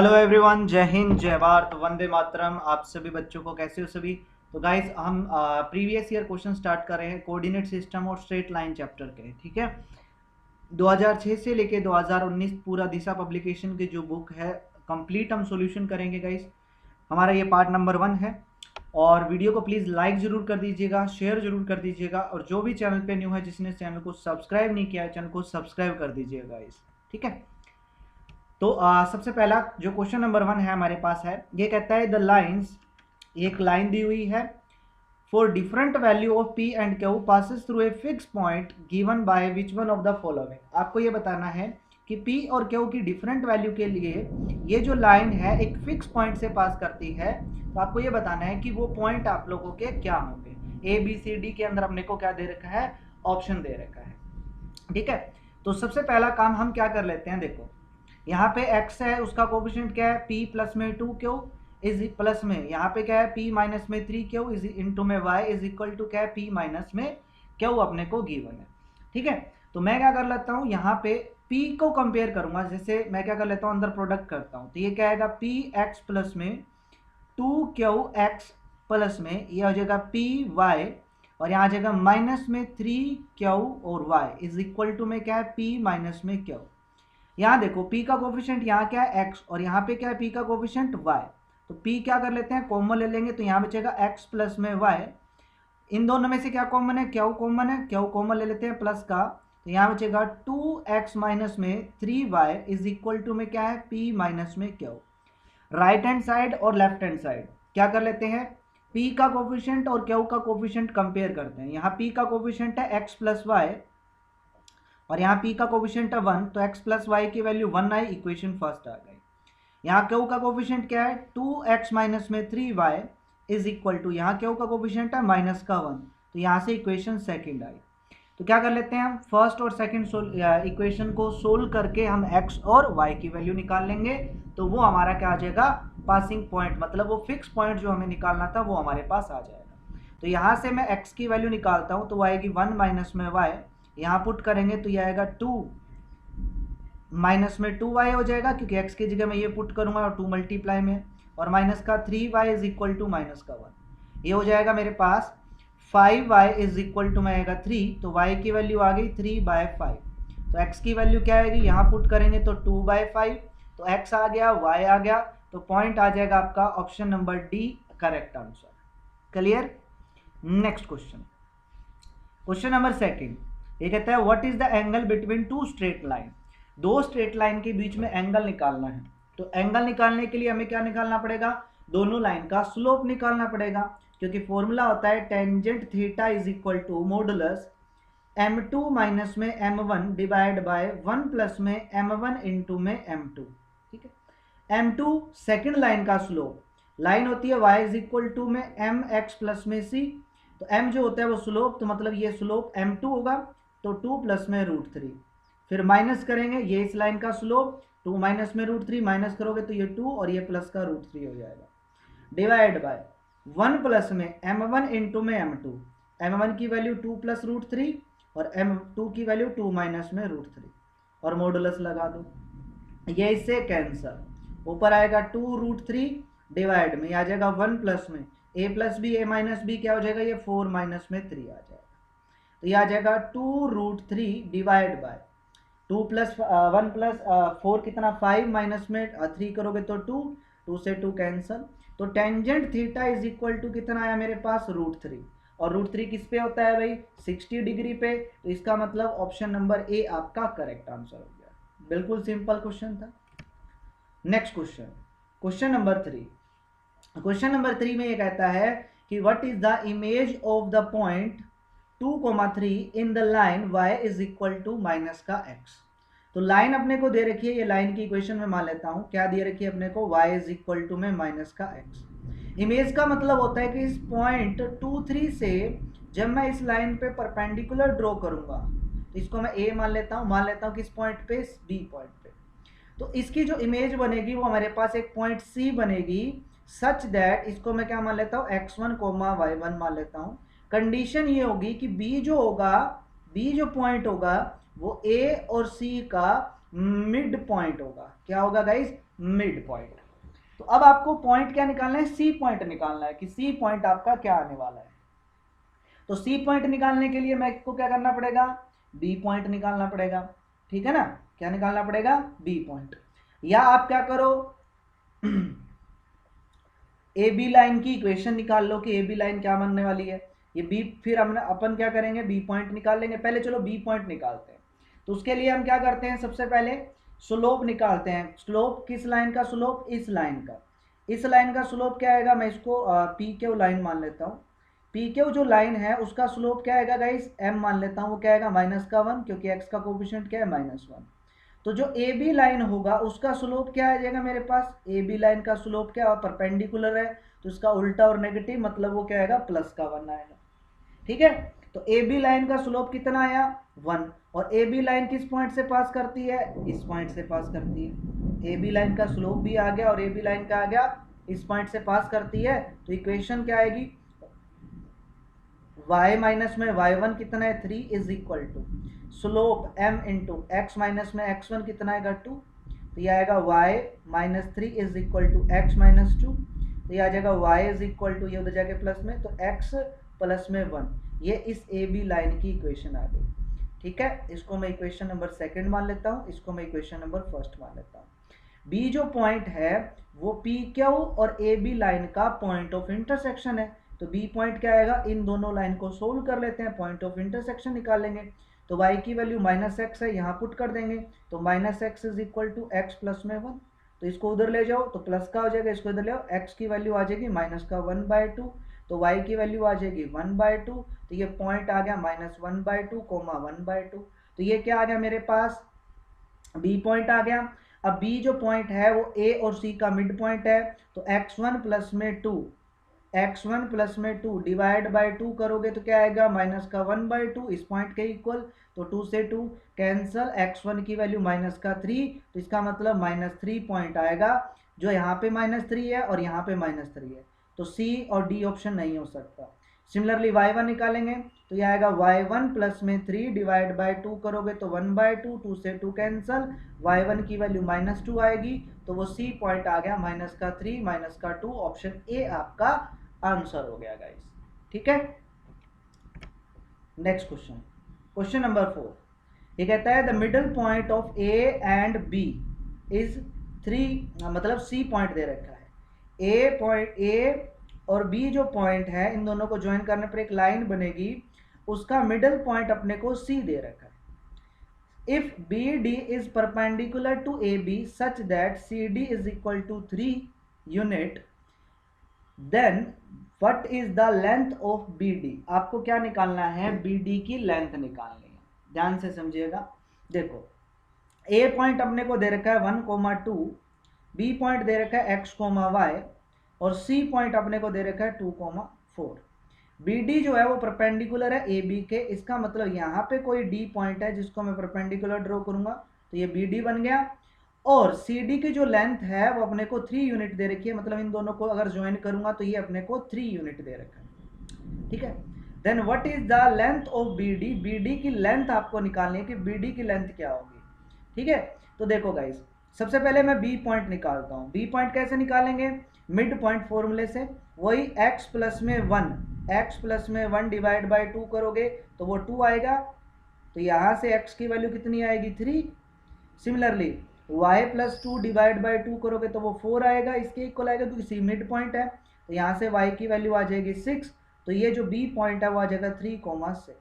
Hello everyone, जय हिंद, जय भारत, वंदे मातरम। आप सभी बच्चों को कैसे हो सभी। तो गाइस हम प्रीवियस ईयर क्वेश्चन स्टार्ट कर रहे हैं कोऑर्डिनेट सिस्टम और स्ट्रेट लाइन चैप्टर के। ठीक है, 2006 से लेके 2019 पूरा दिशा पब्लिकेशन की जो बुक है कंप्लीट हम सॉल्यूशन करेंगे गाइस। हमारा ये पार्ट नंबर 1 है और वीडियो को प्लीज़ लाइक ज़रूर कर दीजिएगा, शेयर ज़रूर कर दीजिएगा और जो भी चैनल पे न्यू है, जिसने चैनल को सब्सक्राइब नहीं किया है, चैनल को सब्सक्राइब कर दीजिएगा गाइस। ठीक है, तो सबसे पहला जो क्वेश्चन नंबर 1 है हमारे पास है, ये कहता है द लाइन्स, एक लाइन दी हुई है, for different value of P and Q passes through a fix point given by which one of the following. आपको ये बताना है कि पी और क्यू की डिफरेंट वैल्यू के लिए ये जो लाइन है एक फिक्स पॉइंट से पास करती है। तो आपको ये बताना है कि वो पॉइंट आप लोगों के क्या होंगे। ए बी सी डी के अंदर हमने को क्या दे रखा है, ऑप्शन दे रखा है। ठीक है, तो सबसे पहला काम हम क्या कर लेते हैं, देखो यहाँ पे x है, उसका कोफिशिएंट क्या है, p प्लस में 2q इज प्लस में यहाँ पे क्या है p माइनस में 3q इज इंटू में y इज इक्वल टू क्या है p माइनस में q अपने को गिवन है। ठीक है, तो मैं क्या कर लेता हूँ, यहाँ पे p को कंपेयर करूंगा, जैसे मैं क्या कर लेता हूँ, अंदर प्रोडक्ट करता हूँ, तो ये क्या आएगा px प्लस में 2qx प्लस में ये हो जाएगा py और यहाँ आ जाएगा माइनस में 3q और y इज इक्वल टू में क्या है p माइनस में q। यहाँ देखो p का कोफिशिएंट यहाँ क्या है x और यहाँ पे क्या है p का कोफिशिएंट y। तो p क्या कर लेते हैं, कॉमन ले लेंगे, तो यहाँ बचेगा x प्लस में y। इन दोनों में से क्या कॉमन है, q कॉमन है, q कॉमन ले लेते हैं प्लस का, तो यहाँ बचेगा 2x माइनस में 3y इज इक्वल टू में क्या है p माइनस में q। राइट हैंड साइड और लेफ्ट हैंड साइड क्या कर लेते हैं, p का कोफिशिएंट और q का कोफिशिएंट कंपेयर करते हैं। यहाँ p का कोफिशिएंट है x प्लस y और यहाँ p का कोफिशिएंट है 1, तो x प्लस वाई की वैल्यू 1 आई, इक्वेशन फर्स्ट आ गई। यहाँ q का कोफिशिएंट क्या है, 2x माइनस में 3y इज इक्वल टू, यहाँ q का कोफिशिएंट है माइनस का 1, तो यहाँ से इक्वेशन सेकंड आई। तो क्या कर लेते हैं हम, फर्स्ट और सेकंड इक्वेशन को सोल्व करके हम x और y की वैल्यू निकाल लेंगे, तो वो हमारा क्या आ जाएगा, पासिंग पॉइंट, मतलब वो फिक्स पॉइंट जो हमें निकालना था वो हमारे पास आ जाएगा। तो यहाँ से मैं x की वैल्यू निकालता हूँ, तो वो आएगी 1 माइनस में y, यहाँ पुट करेंगे तो ये आएगा 2 माइनस में 2y हो जाएगा, क्योंकि x की जगह मैं ये पुट करूंगा और 2 मल्टीप्लाई में, और माइनस का 3y is equal to minus का 1, ये हो जाएगा मेरे पास 5y इज इक्वल टू में आएगा 3, तो y की वैल्यू आ गई 3/5। तो x की वैल्यू क्या आएगी, यहाँ पुट करेंगे तो 2/5, तो x आ गया, y आ गया, तो पॉइंट आ जाएगा आपका option number D correct answer. Clear. Next question, question number second, ये कहता है what is the angle between two straight line. दो स्ट्रेट लाइन के बीच में एंगल निकालना है। तो एंगल निकालने के लिए हमें क्या निकालना पड़ेगा, दोनों लाइन का स्लोप निकालना पड़ेगा, क्योंकि फॉर्मूला होता है tangent theta is equal to modulus m2 minus में m1 डिवाइड बाय 1 प्लस में m1 इंटू में m2। ठीक है, m2 सेकेंड लाइन का स्लोप, लाइन होती है y इज इक्वल टू में mx प्लस में c, तो m जो होता है वो स्लोप, तो मतलब ये स्लोप m2 होगा, तो 2 प्लस में √3, फिर माइनस करेंगे, ये इस लाइन का स्लोप 2 माइनस में √3, माइनस करोगे तो ये 2 और ये प्लस का √3 हो जाएगा, डिवाइड बाय 1 प्लस में m1 इंटू में m2, m1 की वैल्यू 2 प्लस √3 और m2 की वैल्यू 2 माइनस में √3 और मॉडुलस लगा दो, ये इससे कैंसर, ऊपर आएगा 2√3 डिवाइड में आ जाएगा 1 प्लस में a plus B a minus B क्या हो जाएगा, ये 4 माइनस में 3 आ जाएगा, तो ये आ जाएगा 2√3 डिवाइड बाय 2 प्लस 1 प्लस 4 कितना 5 माइनस में 3 करोगे तो 2 से 2 कैंसल, तो tangent theta is equal to कितना आया मेरे पास √3, और √3 किस पे होता है भाई, 60 डिग्री पे, तो इसका मतलब ऑप्शन नंबर ए आपका करेक्ट आंसर हो गया। बिल्कुल सिंपल क्वेश्चन था। Next question, question number 3। Question number 3 में ये कहता है कि what is the image of the point 2,3 in the line y is equal to minus का x। तो लाइन अपने को दे रखी है, ये लाइन की इक्वेशन में मान लेता हूँ, क्या दे रखी है अपने को, y इज इक्वल टू में माइनस का x। इमेज का मतलब होता है कि इस पॉइंट 2,3 से जब मैं इस लाइन पे परपेंडिकुलर ड्रॉ करूंगा, तो इसको मैं a मान लेता हूँ किस पॉइंट पे, b पॉइंट पे, तो इसकी जो इमेज बनेगी वो हमारे पास एक पॉइंट c बनेगी, सच दैट इसको मैं क्या मान लेता हूँ, x1, y1 मान लेता हूँ। कंडीशन ये होगी कि b जो पॉइंट होगा वो a और c का मिड पॉइंट होगा। क्या होगा गाइस, मिड पॉइंट। तो अब आपको पॉइंट क्या निकालना है, सी पॉइंट निकालना है कि सी पॉइंट आपका क्या आने वाला है। तो सी पॉइंट निकालने के लिए मैं को क्या करना पड़ेगा, बी पॉइंट निकालना पड़ेगा, ठीक है ना। क्या निकालना पड़ेगा, बी पॉइंट। या आप क्या करो, ए बी लाइन की इक्वेशन निकाल लो कि ए बी लाइन क्या बनने वाली है, ये बी, फिर हम अपन क्या करेंगे, बी पॉइंट निकाल लेंगे। पहले चलो बी पॉइंट निकालते हैं। तो उसके लिए हम क्या करते हैं, सबसे पहले स्लोप निकालते हैं। स्लोप किस लाइन का, स्लोप इस लाइन का। इस लाइन का स्लोप क्या आएगा, मैं इसको पी क्यू लाइन मान लेता हूँ। पी क्यू जो लाइन है उसका स्लोप क्या आएगा गाइस, एम मान लेता हूँ, वो क्या आएगा -1, क्योंकि एक्स का कोफिशिएंट क्या है -1। तो जो ए बी लाइन होगा उसका स्लोप क्या आ जाएगा मेरे पास, ए बी लाइन का स्लोप क्या, परपेंडिकुलर है तो इसका उल्टा और नेगेटिव, मतलब वो क्या आएगा, +1 आएगा, ठीक है। तो ए बी लाइन का स्लोप कितना आया, 1। और ए बी लाइन किस पॉइंट से पास करती है, इस पॉइंट से पास करती है। ए बी लाइन का स्लोप भी आ गया और ए बी लाइन का आ गया, इस पॉइंट से पास करती है। तो इक्वेशन क्या आएगी, y माइनस में y1 कितना है 3 is equal to slope m into x minus में x1 कितना आएगा 2। तो ये आएगा y minus 3 is equal to x minus 2। तो ये आ जाएगा y इज इक्वल टू, ये उधर जाके प्लस में, तो x प्लस में 1। ये इस ए बी लाइन की इक्वेशन आ गई, ठीक है। इसको मैं इक्वेशन नंबर 2 मान लेता हूँ, इसको मैं इक्वेशन नंबर 1 मान लेता हूँ। बी जो पॉइंट है वो पी क्यू और ए बी लाइन का पॉइंट ऑफ इंटरसेक्शन है। तो बी पॉइंट क्या आएगा, इन दोनों लाइन को सोल्व कर लेते हैं, पॉइंट ऑफ इंटरसेक्शन निकालेंगे। तो y की वैल्यू -x है, यहाँ पुट कर देंगे। तो -x is equal to x plus में 1। तो इसको उधर ले जाओ तो प्लस का हो जाएगा, इसको इधर ले आओ, x की वैल्यू आ जाएगी -1/2, तो y की वैल्यू आ जाएगी 1/2। तो ये पॉइंट आ गया -1/2, 1/2। तो ये क्या आ गया मेरे पास, बी पॉइंट आ गया। अब बी जो पॉइंट है वो ए और सी का मिड पॉइंट है। तो x1 प्लस में 2 डिवाइड बाय 2 करोगे तो क्या आएगा, -1/2, इस पॉइंट के इक्वल। तो 2 से 2 कैंसल, x1 की वैल्यू -3, तो इसका मतलब -3 पॉइंट आएगा, जो यहाँ पे -3 है और यहाँ पे -3 है। तो सी और डी ऑप्शन नहीं हो सकता। सिमिलरली y1 निकालेंगे तो यह आएगा y1 प्लस में 3 डिवाइड बाय 2 करोगे तो 1/2, 2 से 2 कैंसल, y1 की वैल्यू -2 आएगी। तो वो सी पॉइंट आ गया -3 -2, ऑप्शन ए आपका आंसर हो गया गाइस, ठीक है। Next question, question number 4। ये कहता है the middle point of A and B is 3, मतलब सी पॉइंट दे रखा है। ए और बी जो पॉइंट है, इन दोनों को ज्वाइन करने पर एक लाइन बनेगी, उसका मिडल पॉइंट अपने को सी दे रखा है। If B D is perpendicular to A B such that C D is equal to 3 unit, then what is the length of B D. आपको क्या निकालना है, बी डी की लेंथ निकालनी है, ध्यान से समझिएगा। देखो ए पॉइंट अपने को दे रखा है 1,2, बी पॉइंट दे रखा है x, y, और सी पॉइंट अपने को दे रखा है 2,4। बी डी जो है वो परपेंडिकुलर है ए बी के, इसका मतलब यहाँ पे कोई डी पॉइंट है जिसको मैं परपेंडिकुलर ड्रॉ करूंगा, तो ये बी डी बन गया। और सी डी की जो लेंथ है वो अपने को 3 यूनिट दे रखी है, मतलब इन दोनों को अगर ज्वाइन करूंगा तो ये अपने को 3 यूनिट दे रखा है, ठीक है। Then what is the length of B D, B D की लेंथ आपको निकालनी है कि बी डी की लेंथ क्या होगी, ठीक है। तो देखो गाइस, सबसे पहले मैं बी पॉइंट निकालता हूँ। बी पॉइंट कैसे निकालेंगे, मिड पॉइंट फॉर्मूले से, वही x प्लस में 1 डिवाइड बाय 2 करोगे तो वो 2 आएगा। तो यहाँ से x की वैल्यू कितनी आएगी, 3। Similarly y plus 2 divide by 2 करोगे तो वो 4 आएगा, इसके इक्वल आएगा क्योंकि सी मिड पॉइंट है। तो यहाँ से y की वैल्यू आ जाएगी 6। तो ये जो b पॉइंट है वो आ जाएगा 3,6,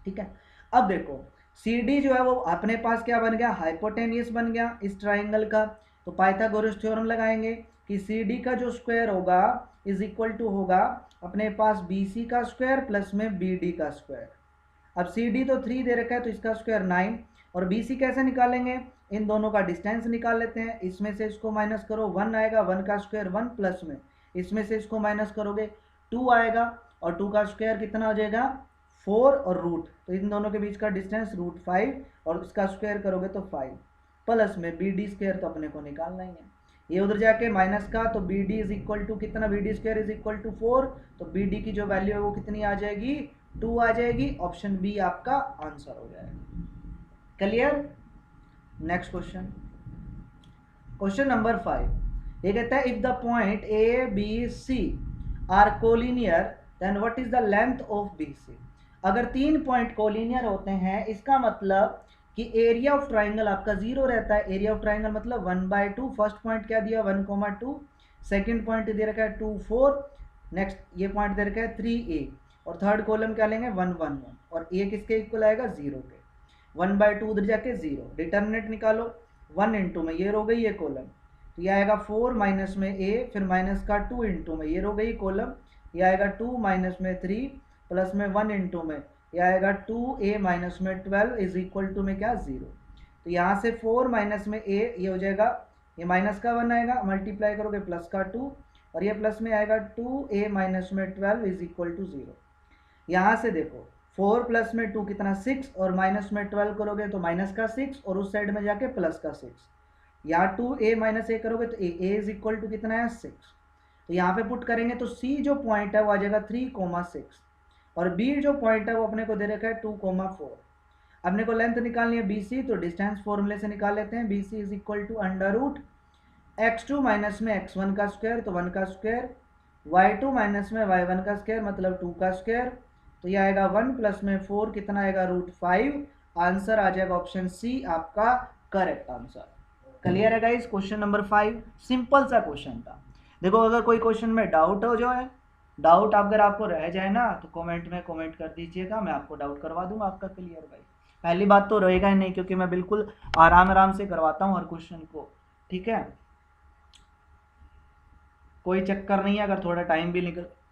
ठीक है। अब देखो सी डी जो है वो अपने पास क्या बन गया, हाइपोटेनियस बन गया इस ट्राइंगल का। तो पाइथागोरस थ्योरम लगाएंगे कि सी डी का जो स्क्वायर होगा इज इक्वल टू होगा अपने पास बी सी का स्क्वायर प्लस में बी डी का स्क्वायर। अब सी डी तो 3 दे रखा है तो इसका स्क्वायर 9, और बी सी कैसे निकालेंगे, इन दोनों का डिस्टेंस निकाल लेते हैं। इसमें से इसको माइनस करो, 1 आएगा, 1 का स्क्वायर 1 प्लस में इसमें से इसको माइनस करोगे 2 आएगा, और 2 का स्क्वायर कितना हो जाएगा 4 और रूट, तो इन दोनों के बीच का डिस्टेंस √5, और उसका स्क्वायर करोगे तो 5 प्लस में बी डी स्क्वायर तो अपने को निकालना ही है। ये उधर जाके माइनस का, तो B D is equal to कितना, B D square is equal to 4, तो बी डी की जो वैल्यू है वो कितनी आ जाएगी, 2 आ जाएगी। ऑप्शन बी आपका आंसर हो जाएगा। Clear. Next question, question number 5 ये कहता है if the point A B C are collinear then what is the length of B C. अगर 3 पॉइंट कोलिनियर होते हैं इसका मतलब कि एरिया ऑफ ट्राइंगल आपका 0 रहता है। एरिया ऑफ ट्राइंगल मतलब 1/2। फर्स्ट पॉइंट क्या दिया 1,2, सेकंड पॉइंट दे रखा है 2, 4, नेक्स्ट ये पॉइंट दे रखा है 3a और थर्ड कॉलम क्या लेंगे 1, 1, 1 और a किसके इक्वल आएगा 0 के। 1/2 उधर जाके 0, डिटर्मिनेंट निकालो 1 इंटू में ये रो गई ये कॉलम, तो ये आएगा 4 माइनस में a, फिर माइनस का 2 इंटू में ये रो गई कॉलम, ये आएगा 2 माइनस में 3 प्लस में 1 इंटू में ये आएगा 2a माइनस में 12 इज इक्वल टू में क्या 0। तो यहाँ से 4 माइनस में a ये हो जाएगा, ये माइनस का 1 आएगा, मल्टीप्लाई करोगे प्लस का 2 और ये प्लस में आएगा 2a माइनस में 12 इज इक्वल टू 0। यहाँ से देखो 4 प्लस में 2 कितना 6 और माइनस में 12 करोगे तो माइनस का 6 और उस साइड में जाके प्लस का 6। यहाँ 2a माइनस a करोगे तो a इज इक्वल टू कितना है 6। तो यहाँ पे पुट करेंगे तो c जो पॉइंट है वो आ जाएगा 3,6 और b जो पॉइंट है वो अपने को दे रखा है 2,4। अपने को लेंथ निकालनी है bc, तो डिस्टेंस फॉर्मूले से निकाल लेते हैं। bc is equal to under root x2 minus में x1 का स्क्वायर तो 1 का स्क्वायर, y2 माइनस में y1 का स्क्वायर मतलब 2 का स्क्वायर, तो ये आएगा 1 प्लस में 4 कितना आएगा √5। आंसर आ जाएगा ऑप्शन सी आपका करेक्ट आंसर। क्लियर है गाइस। क्वेश्चन नंबर 5 सिंपल सा क्वेश्चन था। देखो अगर कोई क्वेश्चन में डाउट हो जाए, डाउट अगर आपको रह जाए ना तो कमेंट में कमेंट कर दीजिएगा, मैं आपको डाउट करवा दूंगा आपका क्लियर भाई। पहली बात तो रहेगा ही नहीं क्योंकि मैं बिल्कुल आराम से करवाता हूँ हर क्वेश्चन को, ठीक है, कोई चक्कर नहीं है। अगर थोड़ा टाइम भी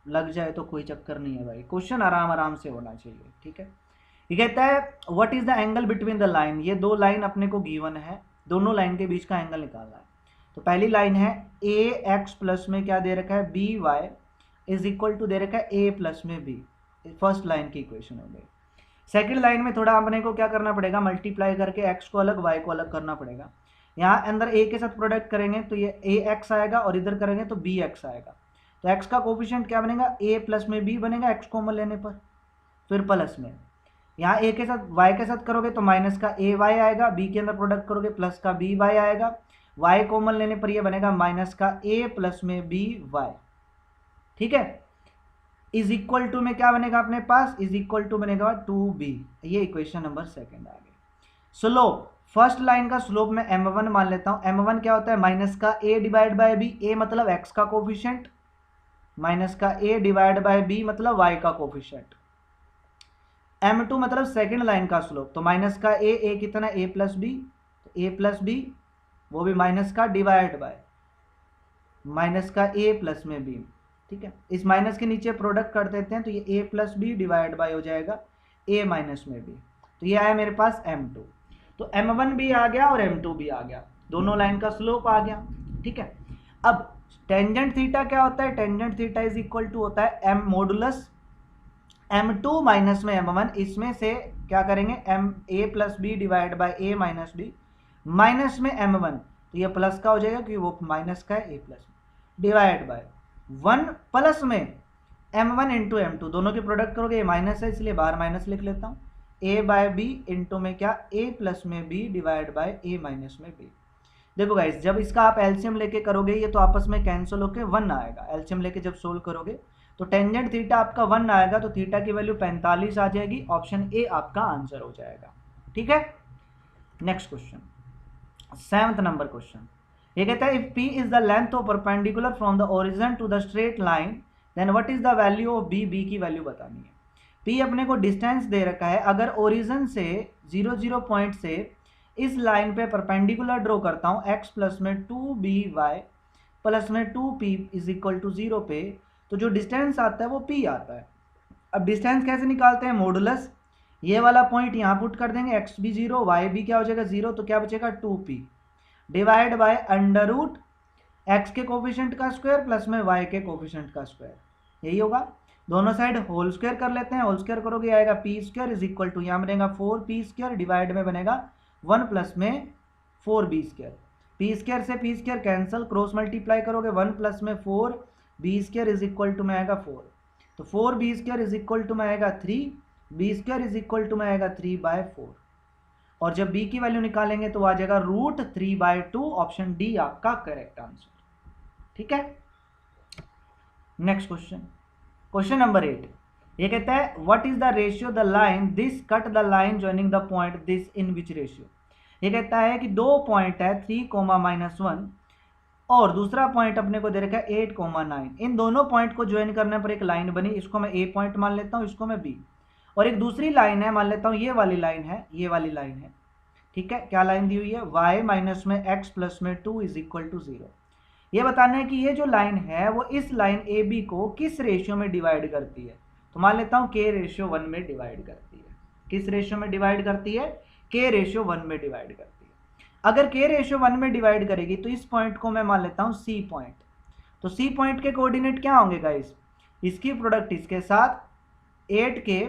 लग जाए तो कोई चक्कर नहीं है भाई, क्वेश्चन आराम से होना चाहिए, ठीक है। ये कहता है what is the angle between the line. ये दो लाइन अपने को गिवन है, दोनों लाइन के बीच का एंगल निकालना है। तो पहली लाइन है ए एक्स प्लस में क्या दे रखा है B Y is equal to दे रखा है ए प्लस में बी। फर्स्ट लाइन की इक्वेशन हो गई। सेकंड लाइन में थोड़ा अपने को क्या करना पड़ेगा, मल्टीप्लाई करके एक्स को अलग वाई को अलग करना पड़ेगा। यहाँ अंदर ए के साथ प्रोडक्ट करेंगे तो ये ए एक्स आएगा और इधर करेंगे तो बी एक्स आएगा। तो एक्स का कोफिशिएंट क्या बनेगा ए प्लस में बी बनेगा एक्स कॉमन लेने पर, फिर प्लस में यहाँ ए के साथ वाई के साथ करोगे तो माइनस का ए वाई आएगा, बी के अंदर प्रोडक्ट करोगे प्लस का बी वाई आएगा, वाई कॉमन लेने पर ये बनेगा माइनस का ए प्लस में बी वाई, ठीक है। इज इक्वल टू में क्या बनेगा अपने पास, इज इक्वल टू बनेगा 2b। ये इक्वेशन नंबर सेकंड आ गई। स्लोप, फर्स्ट लाइन का स्लोप मैं m1 मान लेता हूं। m1 क्या होता है माइनस का a divide by b, a मतलब x का कोफिशिएंट, माइनस का a डिवाइड बाय b मतलब y का कोफिशिएंट। m2 मतलब सेकंड लाइन का स्लोप, तो माइनस का a कितना a प्लस बी, तो a प्लस बी वो भी माइनस का डिवाइड बाय माइनस का a प्लस में b, ठीक है। इस माइनस के नीचे प्रोडक्ट कर देते हैं तो ये a plus B divide by हो जाएगा a माइनस में b। तो ये आया मेरे पास m2। तो m1 भी आ गया और m2 भी आ गया, दोनों लाइन का स्लोप आ गया, ठीक है। अब टेंजेंट थीटा क्या होता है, tangent theta is equal to होता है m मॉडुलस m2 माइनस में m1। इसमें से क्या करेंगे m a plus B divide by a minus B minus में m1, तो ये प्लस का हो जाएगा क्योंकि वो माइनस का है a plus divide by 1 plus में m1 इंटू m2, दोनों के प्रोडक्ट करोगे ये माइनस है इसलिए बाहर माइनस लिख लेता हूँ, a बाय बी इंटू में क्या a प्लस में b divide by a minus में b। देखो गाइस जब इसका आप एलसीएम लेके करोगे ये तो आपस में कैंसिल होके 1 आएगा। एलसीएम लेके जब सोल्व करोगे तो टेंजेंट थीटा आपका 1 आएगा, तो थीटा की वैल्यू 45 आ जाएगी। ऑप्शन ए आपका आंसर हो जाएगा, ठीक है। Next question 7th number question. ये कहता है if p is the length of perpendicular from the origin to the straight line then what is the value of b, b की वैल्यू बतानी है। p अपने को डिस्टेंस दे रखा है, अगर ओरिजिन से 0 पॉइंट से इस लाइन पे परपेंडिकुलर ड्रॉ करता हूँ x प्लस में 2by प्लस में 2p इज इक्वल टू 0 पे, तो जो डिस्टेंस आता है वो p आता है। अब डिस्टेंस कैसे निकालते हैं, मॉडुलस, ये वाला पॉइंट यहाँ पुट कर देंगे, x भी 0 y भी क्या हो जाएगा 0, तो क्या बचेगा 2p divide by under root x के कोफिशिएंट का स्क्वायर प्लस में y के कोफिशिएंट का स्क्वायर, यही होगा। दोनों साइड होल स्क्वायर कर लेते हैं, होल स्क्वायर करोगे आएगा P square is equal to यहाँ बनेगा 4p स्क्वायर डिवाइड में बनेगा 1 प्लस में 4b स्क्वायर, पी स्क्वायर से P square cancel, cross multiply करोगे 1 प्लस में 4b square is equal to में आएगा 4, तो 4b square is equal to में आएगा 3, b square is equal to में आएगा 3/4। और जब b की वैल्यू निकालेंगे तो आ जाएगा √3/2। ऑप्शन डी आपका करेक्ट आंसर। ठीक है, नेक्स्ट क्वेश्चन, क्वेश्चन नंबर 8। ये कहता है what is the ratio the line this cut the line joining the point this in which ratio. ये कहता है कि दो पॉइंट है 3, -1 और दूसरा पॉइंट अपने को दे रखा है 8, 9। इन दोनों पॉइंट को ज्वाइन करने पर एक लाइन बनी, इसको मैं ए पॉइंट मान लेता हूँ, इसको मैं बी। और एक दूसरी लाइन है, मान लेता हूँ ये वाली लाइन है, ये वाली लाइन है। ठीक है, क्या लाइन दी हुई है, y माइनस में x प्लस में 2 इज इक्वल टू 0। ये बताना है कि ये जो लाइन है वो इस लाइन ए बी को किस रेशियो में डिवाइड करती है। तो मान लेता हूँ k/1 में डिवाइड करती है। किस रेशियो में डिवाइड करती है, k/1 में डिवाइड करती है। अगर k/1 में डिवाइड करेगी तो इस पॉइंट को मैं मान लेता हूँ सी पॉइंट। तो सी पॉइंट के कोऑर्डिनेट क्या होंगे गाइस, इसकी प्रोडक्ट इसके साथ 8k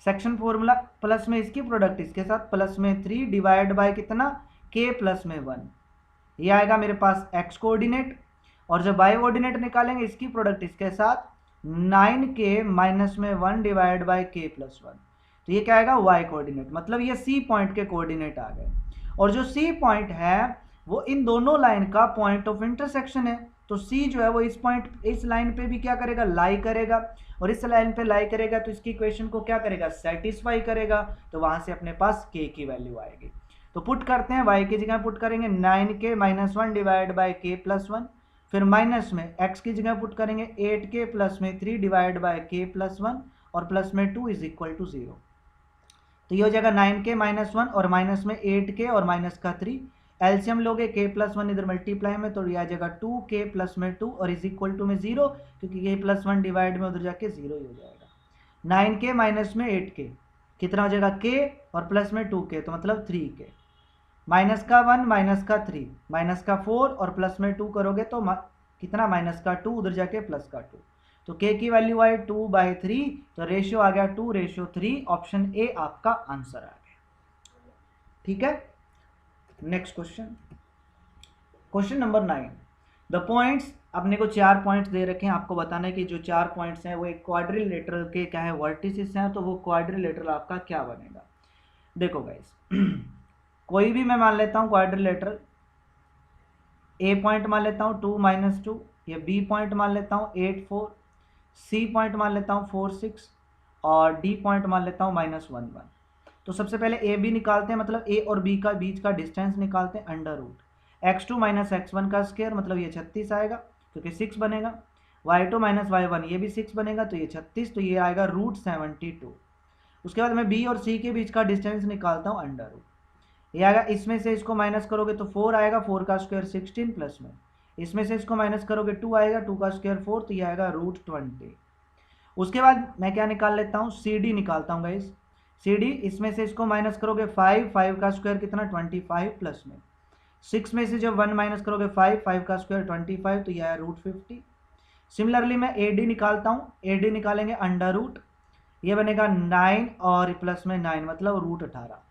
सेक्शन फॉर्मूला प्लस में इसकी प्रोडक्ट इसके साथ प्लस में 3 डिवाइड बाय कितना, k प्लस में 1। ये आएगा मेरे पास x कोऑर्डिनेट। और जब y कोऑर्डिनेट निकालेंगे इसकी प्रोडक्ट इसके साथ 9k माइनस में 1 डिवाइड बाय k प्लस 1। तो ये क्या आएगा, y कोऑर्डिनेट। मतलब ये सी पॉइंट के कोऑर्डिनेट आ गए। और जो सी पॉइंट है वो इन दोनों लाइन का पॉइंट ऑफ इंटरसेक्शन है। तो सी जो है वो इस पॉइंट, इस लाइन पे भी क्या करेगा, लाई करेगा। और इस लाइन पे लाई करेगा तो इसकी इक्वेशन को क्या करेगा, सेटिस्फाई करेगा। तो वहां से अपने पास k की वैल्यू आएगी। तो पुट करते हैं, y की जगह पुट करेंगे 9k minus 1 divide by k plus 1। फिर माइनस में x की जगह पुट करेंगे 8k प्लस में 3 डिवाइड बाय k प्लस 1 और प्लस में 2 इज इक्वल टू 0। तो ये हो जाएगा 9k माइनस 1 और माइनस में 8k और माइनस का 3। एलसीएम लोगे k प्लस 1 इधर मल्टीप्लाई में, तो ये आ जाएगा 2k प्लस में 2 और इज इक्वल टू में 0, क्योंकि k प्लस 1 डिवाइड में उधर जाके 0 ही हो जाएगा। 9k माइनस में 8k कितना हो जाएगा, k और प्लस में 2k तो मतलब 3k। माइनस का 1 माइनस का 3 माइनस का 4 और प्लस में 2 करोगे तो कितना, माइनस का 2 उधर जाके प्लस का 2। तो k की वैल्यू आई 2/3। तो रेशियो आ गया 2:3। ऑप्शन ए आपका आंसर आ गया। ठीक है, next question, question number 9। The points, अपने को 4 पॉइंट्स दे रखे हैं। आपको बताना है कि जो 4 पॉइंट्स हैं वो एक क्वाड्रिलेटरल के क्या है, वर्टिसेस हैं। तो वो क्वाड्रिलेटरल आपका क्या बनेगा, देखो गाइस कोई भी मैं मान लेता हूँ क्वाड्रिलेटरल। ए पॉइंट मान लेता हूँ 2-2, ये बी पॉइंट मान लेता हूँ 8-4, सी पॉइंट मान लेता हूँ 4-6 और डी पॉइंट मान लेता हूँ -1-1। तो सबसे पहले ए बी निकालते हैं, मतलब ए और बी का बीच का डिस्टेंस निकालते हैं। Under root x2 minus x1 का स्क्वायर, मतलब ये 36 आएगा क्योंकि 6 बनेगा। y2 माइनस y1 ये भी 6 बनेगा तो ये 36, तो ये आएगा √72। उसके बाद मैं बी और सी के बीच का डिस्टेंस निकालता हूँ, अंडर रूट ये आएगा। इसमें से इसको माइनस करोगे तो 4 आएगा, 4 का स्क्वायर 16 प्लस में इसमें से इसको माइनस करोगे 2 आएगा, 2 का स्क्वायर 4, तो ये आएगा √20। उसके बाद मैं क्या निकाल लेता हूँ, सी डी निकालता हूँ गाइस। सी डी, इसमें से इसको माइनस करोगे 5, 5 का स्क्वायर कितना 25 प्लस में 6 में से जब 1 माइनस करोगे 5, 5 का स्क्वायर 25, तो यह है √50। सिमिलरली मैं ए डी निकालता हूँ। ए डी निकालेंगे अंडर रूट, ये बनेगा 9 और प्लस में 9 मतलब √18।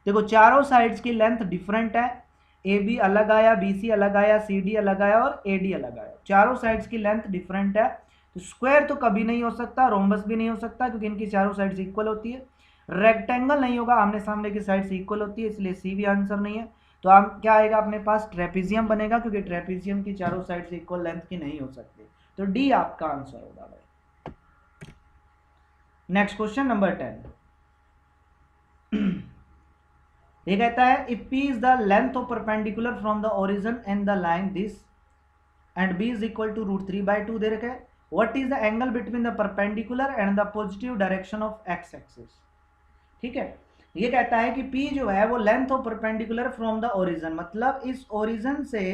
देखो चारों साइड्स की लेंथ डिफरेंट है, ए बी अलग आया, बी सी अलग आया, सी डी अलग आया और ए डी अलग आया। चारों साइड्स की लेंथ डिफरेंट है, तो स्क्वायर तो कभी नहीं हो सकता, रोम्बस भी नहीं हो सकता क्योंकि इनकी चारों साइड्स इक्वल होती है। रेक्टेंगल नहीं होगा, आमने सामने की साइड्स इक्वल होती है, इसलिए सी भी आंसर नहीं है। तो आप क्या आएगा अपने पास, ट्रेपेजियम बनेगा, क्योंकि ट्रेपेजियम की चारों साइड्स इक्वल लेंथ की नहीं हो सकती। तो डी आपका आंसर होगा भाई। Next question number 10। ये कहता है if P is the length of perpendicular from the origin and the line this and B is equal to √3/2 दे रखा है। What is the angle between the perpendicular and the positive direction of x axis. ठीक है, ये कहता है कि P जो है वो length of perpendicular from the origin, मतलब इस ओरिजिन से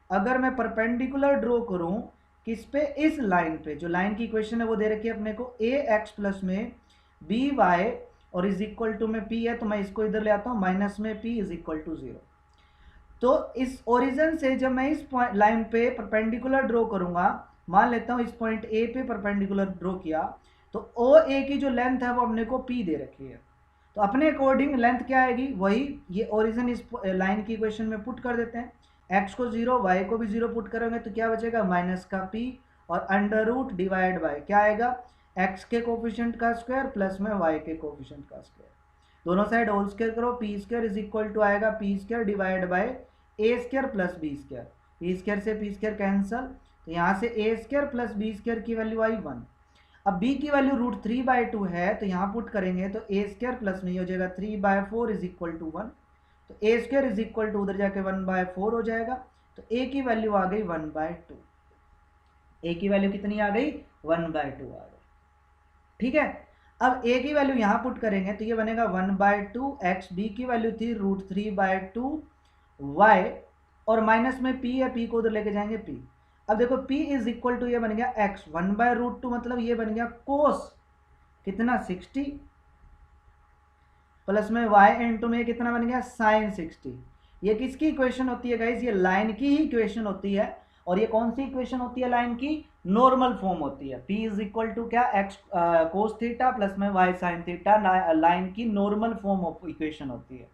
अगर मैं परपेंडिकुलर ड्रॉ करूं किस पे, इस लाइन पे। जो लाइन की इक्वेशन है वो दे रखी है अपने को ax प्लस में by और इज इक्वल टू में P है, तो मैं इसको इधर ले आता हूँ माइनस में P इज इक्वल टू 0। तो इस ओरिजिन से जब मैं इस लाइन पे परपेंडिकुलर ड्रॉ करूंगा, मान लेता हूँ इस पॉइंट A पे परपेंडिकुलर ड्रॉ किया, तो OA की जो लेंथ है वो अपने को P दे रखी है। तो अपने अकॉर्डिंग लेंथ क्या आएगी, वही ये ओरिजिन इस लाइन की इक्वेशन में पुट कर देते हैं। x को 0, y को भी 0 पुट करेंगे तो क्या बचेगा, माइनस का P और अंडर रूट डिवाइड बाय क्या आएगा, x के कोफिशिएंट का स्क्वायर प्लस में y के कोफिशिएंट का स्क्वायर। दोनों साइड होल स्क्वायर करो, P square is equal to आएगा P square divide by A square plus B square, P square से पी स्क्वायर कैंसल, तो यहाँ से A square plus B square की वैल्यू आई 1। अब b की वैल्यू √3/2 है, तो यहाँ पुट करेंगे तो ए स्क्वायर प्लस में हो जाएगा 3/4 इज इक्वल टू 1, तो ए स्क्वायर इज इक्वल टू उधर जाके 1/4 हो जाएगा, तो a की वैल्यू आ गई 1/2, a की वैल्यू कितनी आ गई 1/2 आ गई। ठीक है, अब a की वैल्यू यहाँ पुट करेंगे तो ये बनेगा 1/2 x, b की वैल्यू थी √3/2 y, और माइनस में p है, p को उधर लेके जाएंगे p। अब देखो p इज इक्वल टू ये बन गया x 1/√2, मतलब ये बन गया कोस कितना 60, प्लस में y इंटू में कितना बन गया साइन 60। ये किसकी इक्वेशन होती है गाइस, ये लाइन की ही इक्वेशन होती है, और ये कौन सी इक्वेशन होती है लाइन की, नॉर्मल फॉर्म होती है। p इज इक्वल टू क्या x कोस थीटा प्लस में y साइन थीटा, लाइन की नॉर्मल फॉर्म ऑफ इक्वेशन होती है।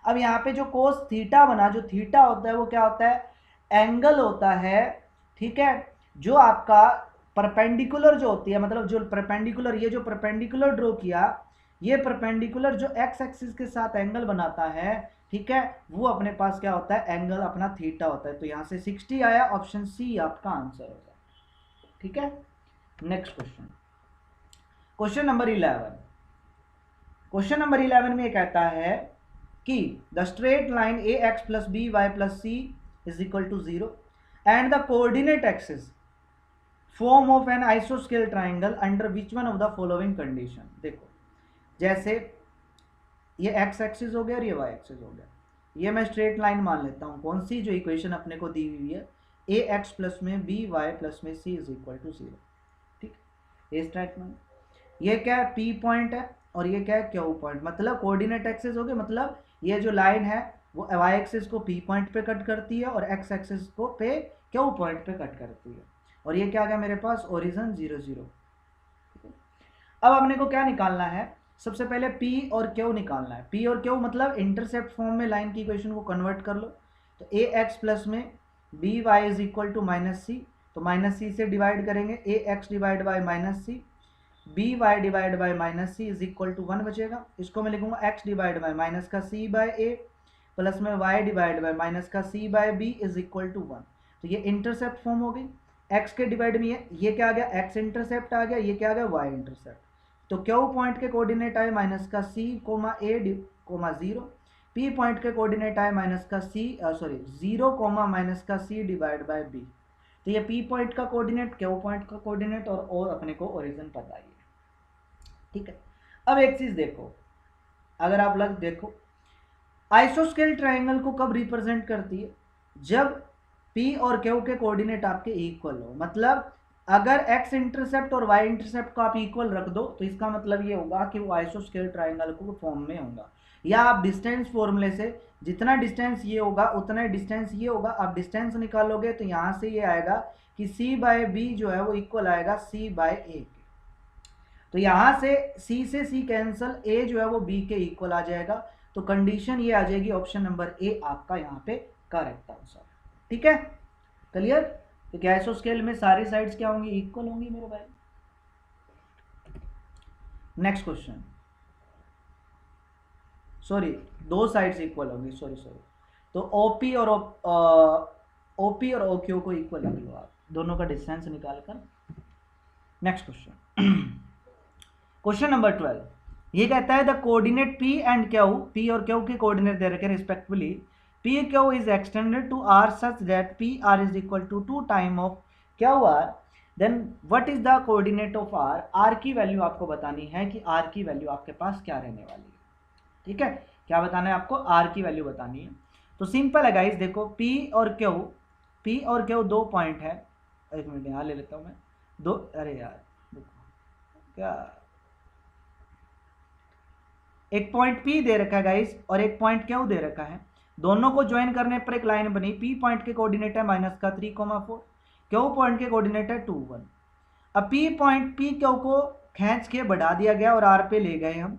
अब यहाँ पे जो कोस थीटा बना, जो थीटा होता है वो क्या होता है, एंगल होता है, ठीक है, जो आपका परपेंडिकुलर जो होती है, मतलब जो परपेंडिकुलर, ये जो परपेंडिकुलर ड्रॉ किया, ये परपेंडिकुलर जो एक्स एक्सिस के साथ एंगल बनाता है, ठीक है, वो अपने पास क्या होता है, एंगल अपना थीटा होता है। तो यहाँ से 60 आया, ऑप्शन सी आपका आंसर होगा। ठीक है, next question, question number 11। Question number 11 में कहता है कि the straight line A X plus B Y plus C is equal to 0 and the coordinate axis form of an आइसोस्केल triangle under which one of the following condition. देखो, जैसे ये x axis हो गया और ये वाई एक्सिस हो गया, ये मैं स्ट्रेट लाइन मान लेता हूँ, कौन सी, जो इक्वेशन अपने को दी हुई है, ए एक्स प्लस में बी वाई प्लस में सी इज इक्वल टू 0। ठीक, ये स्ट्रेट लाइन, ये क्या है, पी पॉइंट है, और ये क्या है, क्यू पॉइंट, मतलब कोऑर्डिनेट एक्सिस हो गया, मतलब ये जो लाइन है वो वाई एक्सिस को पी पॉइंट पे कट करती है और एक्स एक्सिस को पे क्यू पॉइंट पे कट करती है, और ये क्या आ गया मेरे पास, ओरिजिन 0 0। अब अपने को क्या निकालना है, सबसे पहले P और Q निकालना है। P और Q मतलब इंटरसेप्ट फॉर्म में लाइन की इक्वेशन को कन्वर्ट कर लो, तो ए एक्स प्लस में B Y is equal to minus C, तो माइनस सी से डिवाइड करेंगे, A X divide by minus C, B Y divide by minus C is equal to 1 बचेगा। इसको मैं लिखूंगा एक्स डिवाइड बाई माइनस का C by A plus में Y divide by minus का C by B is equal to 1। तो ये intercept form हो गई, एक्स के डिवाइड में ये क्या आ गया, एक्स इंटरसेप्ट आ गया, ये क्या आ गया, वाई इंटरसेप्ट। तो क्यू पॉइंट के कोऑर्डिनेट आए माइनस का सी कोमा ए कोमा 0, पी पॉइंट के कोऑर्डिनेट आए माइनस का सी 0 कोमा माइनस का सी डिवाइड बाय बी। तो ये पी पॉइंट का कोऑर्डिनेट, क्यू पॉइंट का कोऑर्डिनेट, और अपने को ओरिजिन पता ही है। ठीक है, अब एक चीज देखो, अगर आप लग देखो, आइसोस्केल ट्राइंगल को कब रिप्रेजेंट करती है, जब पी और क्यू के कोऑर्डिनेट आपके इक्वल हो, मतलब अगर x इंटरसेप्ट और y इंटरसेप्ट को आप इक्वल रख दो तो इसका मतलब ये होगा कि वो आइसोस्केल ट्राइंगल को फॉर्म में होगा। या आप डिस्टेंस फॉर्मूले से जितना डिस्टेंस ये होगा उतना ही डिस्टेंस ये होगा, आप डिस्टेंस निकालोगे तो यहाँ से ये आएगा कि c बाय बी जो है वो इक्वल आएगा c बाय ए के। तो यहाँ से c से c कैंसल, a जो है वो b के इक्वल आ जाएगा। तो कंडीशन ये आ जाएगी, ऑप्शन नंबर ए आपका यहाँ पे करेक्ट आंसर। ठीक है, क्लियर। तो क्या आइसोस्केल में सारी साइड्स क्या होंगी, इक्वल होंगी मेरे भाई। नेक्स्ट क्वेश्चन, सॉरी दो साइड्स इक्वल होंगी, सॉरी। तो ओपी और ओक्यू को इक्वल रख लो आप, दोनों का डिस्टेंस निकालकर। नेक्स्ट क्वेश्चन, क्वेश्चन नंबर 12, ये कहता है the coordinate P and Q, P और क्यू के कोऑर्डिनेट दे रखे respectively, PQ is extended to R such that PR is equal to 2 times of QR, then what is the coordinate of R? R की वैल्यू आपको बतानी है कि R की वैल्यू आपके पास क्या रहने वाली है। ठीक है, क्या बताना है आपको, R की वैल्यू बतानी है। तो सिंपल है गाइस, देखो P और Q दो पॉइंट है, एक मिनट यहाँ ले लेता हूँ मैं, दो, अरे यार देखो क्या, एक पॉइंट P दे रखा है गाइस और एक पॉइंट Q दे रखा है, दोनों को ज्वाइन करने पर एक लाइन बनी। P पॉइंट के कोऑर्डिनेट है माइनस का 3,4, Q पॉइंट के कोऑर्डिनेट है 2 1। अब P पॉइंट P Q को खींच के बढ़ा दिया गया और R पे ले गए हम,